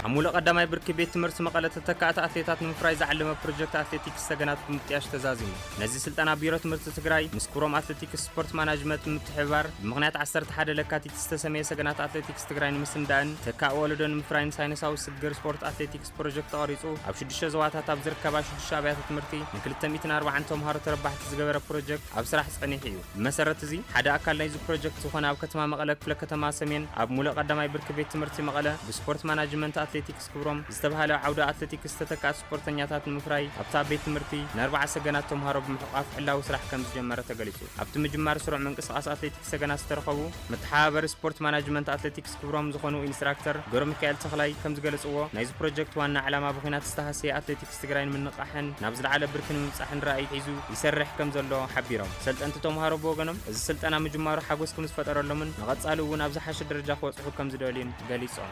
عمول قداماي برك بيت تمرس مقاله تتكات اتليتات من فراي زعلم بروجكت اتليتيكس سغنات متياش تزازيم نزي سلطنا بيرو تمرس تግራይ مسكروم اتليتيكس سبورت مانجمنت متحبار بمغنيات 11 لكاتيت استسمي سغنات اتليتيكس تግራይ مسندان تكا ولدن مفراين ساينساو سغر سبورت اتليتيكس بروجكت اوريصو اب 6 زواتات اب زركبا 6 ابيات تمرتي من 240 تمهار تربحت زغبره بروجكت اب سراح صنيحيو بمسرت زي حدا اكل لاي بروجكت زخنا اب كتما مقله كفله كتما سمين اب مول قداماي برك بيت تمرتي مقله بسبورت مانجمنت اتليتيكس كبروم استبهاله عوده اتليتيكس تتكا سبورتنياتات مفراي ابتا بيت تمرتي نربع سغنات تمهارو بمحقاف علاو سراح كم جمره تغليصو ابت مجمار سرع منقسقاس اتليتيكس سغنا استرخبو متحابر سبورت مانجمنت اتليتيكس كبروم زخونو انستراكتور غور ميكائيل تخلاي كم زغلصو نايز بروجكت وانا علامه بخينات استحسي اتليتيكس تግራይ من نقحن نابزل على بركن مصحن راي حيزو يسرح كم زلو حبيرم سلطنت تمهارو بوغنم እዚ ስልጠና مجمارو حاغوس كم ዝፈጠረሎምን ንቀጻሉ እውን ኣብ ዝሓሸ ደረጃ ክወጽሑ ከም ዝደልዩን ገሊጾም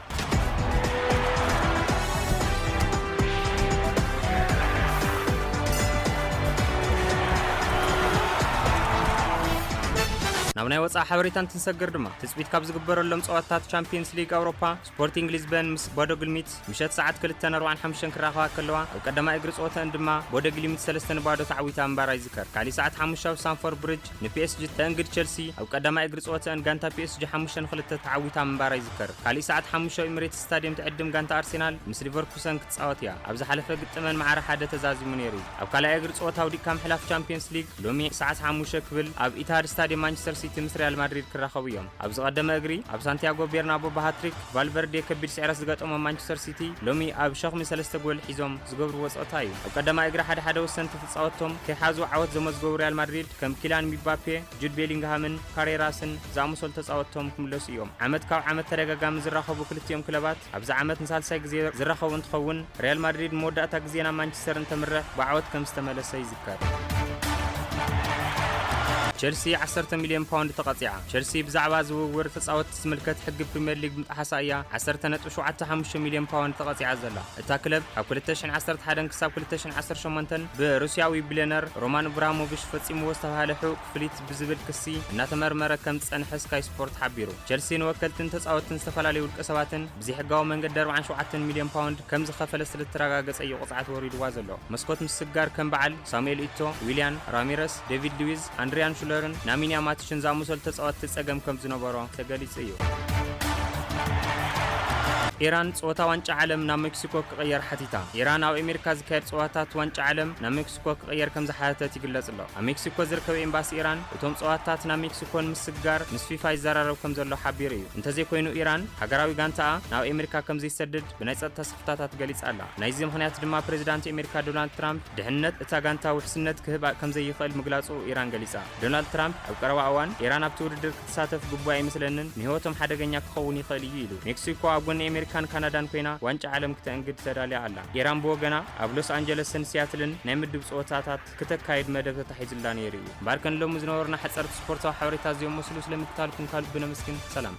نامناي وصا حبريتان تنسجر دما تثبيت كاب زغبرلهم صواتات چامبيونز ليج اوروبا سبورتينغ ليزبن مس بودو ግልሚት ምሸት ሰዓት 2:45 ክራኸዋ ከለዋ ኣብ ቀዳማ እግሪ ጾታን ድማ ቦዶ ግልሚት 3 ባዶ ታዕዊታ ኣምባራ ይዝከር ካሊ ሰዓት 5 ሳንፎርድ ብሪጅ ንፒኤስጂ ተንግድ ቸልሲ ኣብ ቀዳማ እግሪ ጾታን ጋንታ ፒኤስጂ 5-2 ታዕዊታ ኣምባራ ይዝከር ካሊ ሰዓት 5 ኤሚሬት ስታዲየም ተዕድም ጋንታ አርሴናል ምስ ሊቨርኩሰን ክትጻወት ያ ኣብ ዝሓለፈ ግጥመን ማዕረ ሓደ ተዛዚሙ ነይሩ ኣብ ካልኣይ እግሪ ጾታው ዲካም ሕላፍ ቻምፒየንስ ሊግ ሎሚ ሰዓት 5 ክብል ኣብ ኢታድ ስታዲየም ማንቸስተር ሲቲ ምስ ريال مدريد كراخويهم ابز قدم اغري اب سانتياغو بيرنابو بهاتريك فالفيردي كبير سعرس زغطم مانشستر سيتي لومي اب شخمي 3 جول حيزوم زغبر وصوتاي اب قدم اغري حد وسنت تصاوتهم كحازو عوت زمزغو ريال مدريد كم كيلان مبابي جود بيلينغهامن كاريراسن زامسول تصاوتهم كملوس يوم عمد كاو عمد ترغاغام زراخبو كلتيوم كلبات ابز عمد نسالساي غزي زراخو انتخون ريال مدريد موداتا غزينا مانشستر انتمره بعوت كم استملس يذكر تشيلسي 10 مليون باوند تقطيعه تشيلسي بزعبا زوور تصاوت تسملكت حق بريمير ليج متحسايا 10.75 مليون باوند تقطيعه زلا اتا كلب اب 2011 كساب 2018 بروسياوي بلينر رومان ابراموفيش فصيم وستهاله حقوق فليت بزبل كسي ناتمرمره كم تصنح سكاي سبورت حبيرو تشيلسي نوكلتن تصاوتن استفلالي ولقسباتن بزي حقاو منقد 47 مليون باوند كم زخفل سلتراغاغص اي قطعات وريد وازلو مسكوت مسغار كم بعل سامويل ايتو ويليان راميرس ديفيد لويز اندريان لرن نامينيا ماتشن زاموسل تصاوت تصقم كم زنبرو تغليص እዩ إيران صوتا وانچ عالم نا مكسيكو كغير حتيتا إيران أو أمريكا زكاير صوتات وانچ عالم نا مكسيكو كغير كم زحاتات يقلصلو مكسيكو زركو إمباس إيران وتم صوتات نا مكسيكو مسغار مس فيفا يزررو كم زلو حبيريو انت زي كوينو إيران هاغراوي غانتا نا أمريكا كم زي سدد بناي صوتا صفتات غليص الله نايزي مخنيات دما بريزيدانت أمريكا دونالد ترامب دحنت اتا غانتا وحسنت كهبا كم زي يخل مغلاصو إيران غليصا دونالد ترامب أو قروا اوان إيران اب تودر كتساتف غبا يمسلنن نيوتم حدغنيا كخون يخل يلو مكسيكو اغون ኣሜሪካን ካናዳን ኮይና ዋንጫ ዓለም ክትእንግድ ተዳልያ ኣላ ኢራን ብወገና ኣብ ሎስ አንጀለስን ሲያትልን ናይ ምድብ ጾታታት ከተካይድ መደብ ተታሒዙላ ነይሩ እዩ ባርከን ሎሙ ዝነበርና ሓጸርቲ ስፖርታዊ ሓበሬታ እዚኦም መስሉ ስለምትካልኩም ካልብ ብነመስግን ሰላም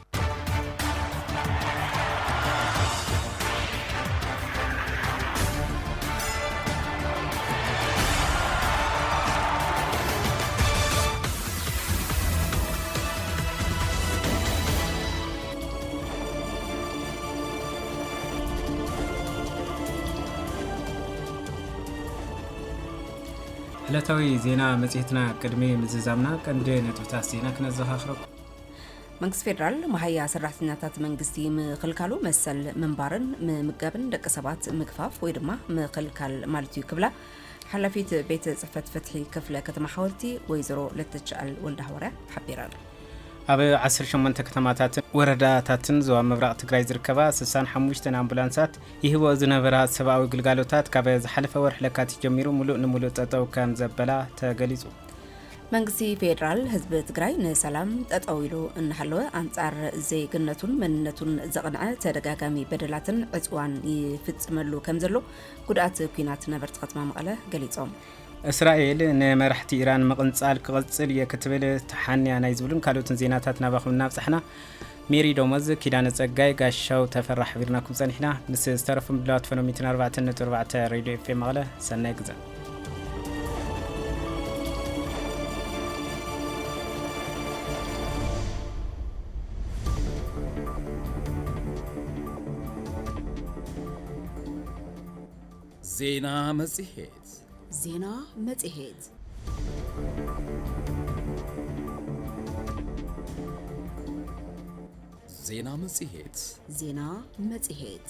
ዕለታዊ ዜና መጽሔትና ቅድሜ ምዝዛምና ቀንዲ ነጥብታት ዜና ክነዘኻኽረኩም መንግስት ፌደራል መሃያ ሰራሕተኛታት መንግስቲ ምክልካሉ መሰል መንባርን ምምጋብን ደቂ ሰባት ምግፋፍ ወይ ድማ ምክልካል ማለት እዩ ክብላ ሓላፊት ቤት ጽሕፈት ፍትሒ ክፍለ ከተማ ሓወልቲ ወይዘሮ ለተቻል ወልዳህወርያ ሓቢራል ኣብ 18 ከተማታትን ወረዳታትን ዞባ ምብራቕ ትግራይ ዝርከባ 65 ኣምቡላንሳት ይህቦ ዝነበራ ሰብኣዊ ግልጋሎታት ካብ ዝሓለፈ ወርሒ ለካቲት ጀሚሩ ሙሉእ ንሙሉእ ጠጠው ከም ዘበላ ተገሊጹ መንግስቲ ፌደራል ህዝቢ ትግራይ ንሰላም ጠጠው ኢሉ እናሃለወ አንጻር ዘይግነቱን መንነቱን ዘቕንዐ ተደጋጋሚ በደላትን ዕፅዋን ይፍጽመሉ ከም ዘሎ ጉድኣት ኩናት ነበርቲ ከተማ መቐለ ገሊጾም እስራኤል ንመራሕቲ ኢራን መቕንጻል ክቕጽል የክትብል ተሓንያ ናይ ዝብሉን ካልኦትን ዜናታት ናባኹም ናብጽሕና ሜሪ ዶሞዝ ኪዳነ ጸጋይ ጋሻው ተፈራሕ ቢርናኩም ጸኒሕና ምስ ዝተረፉ ምድላዋት ፈኖሚትን 4.4 ሬዲዮ ኤፍኤም መቐለ ሰናይ ግዜ ዜና መጽሔት ዜና መጽሔት ዜና መጽሔት ዜና መጽሔት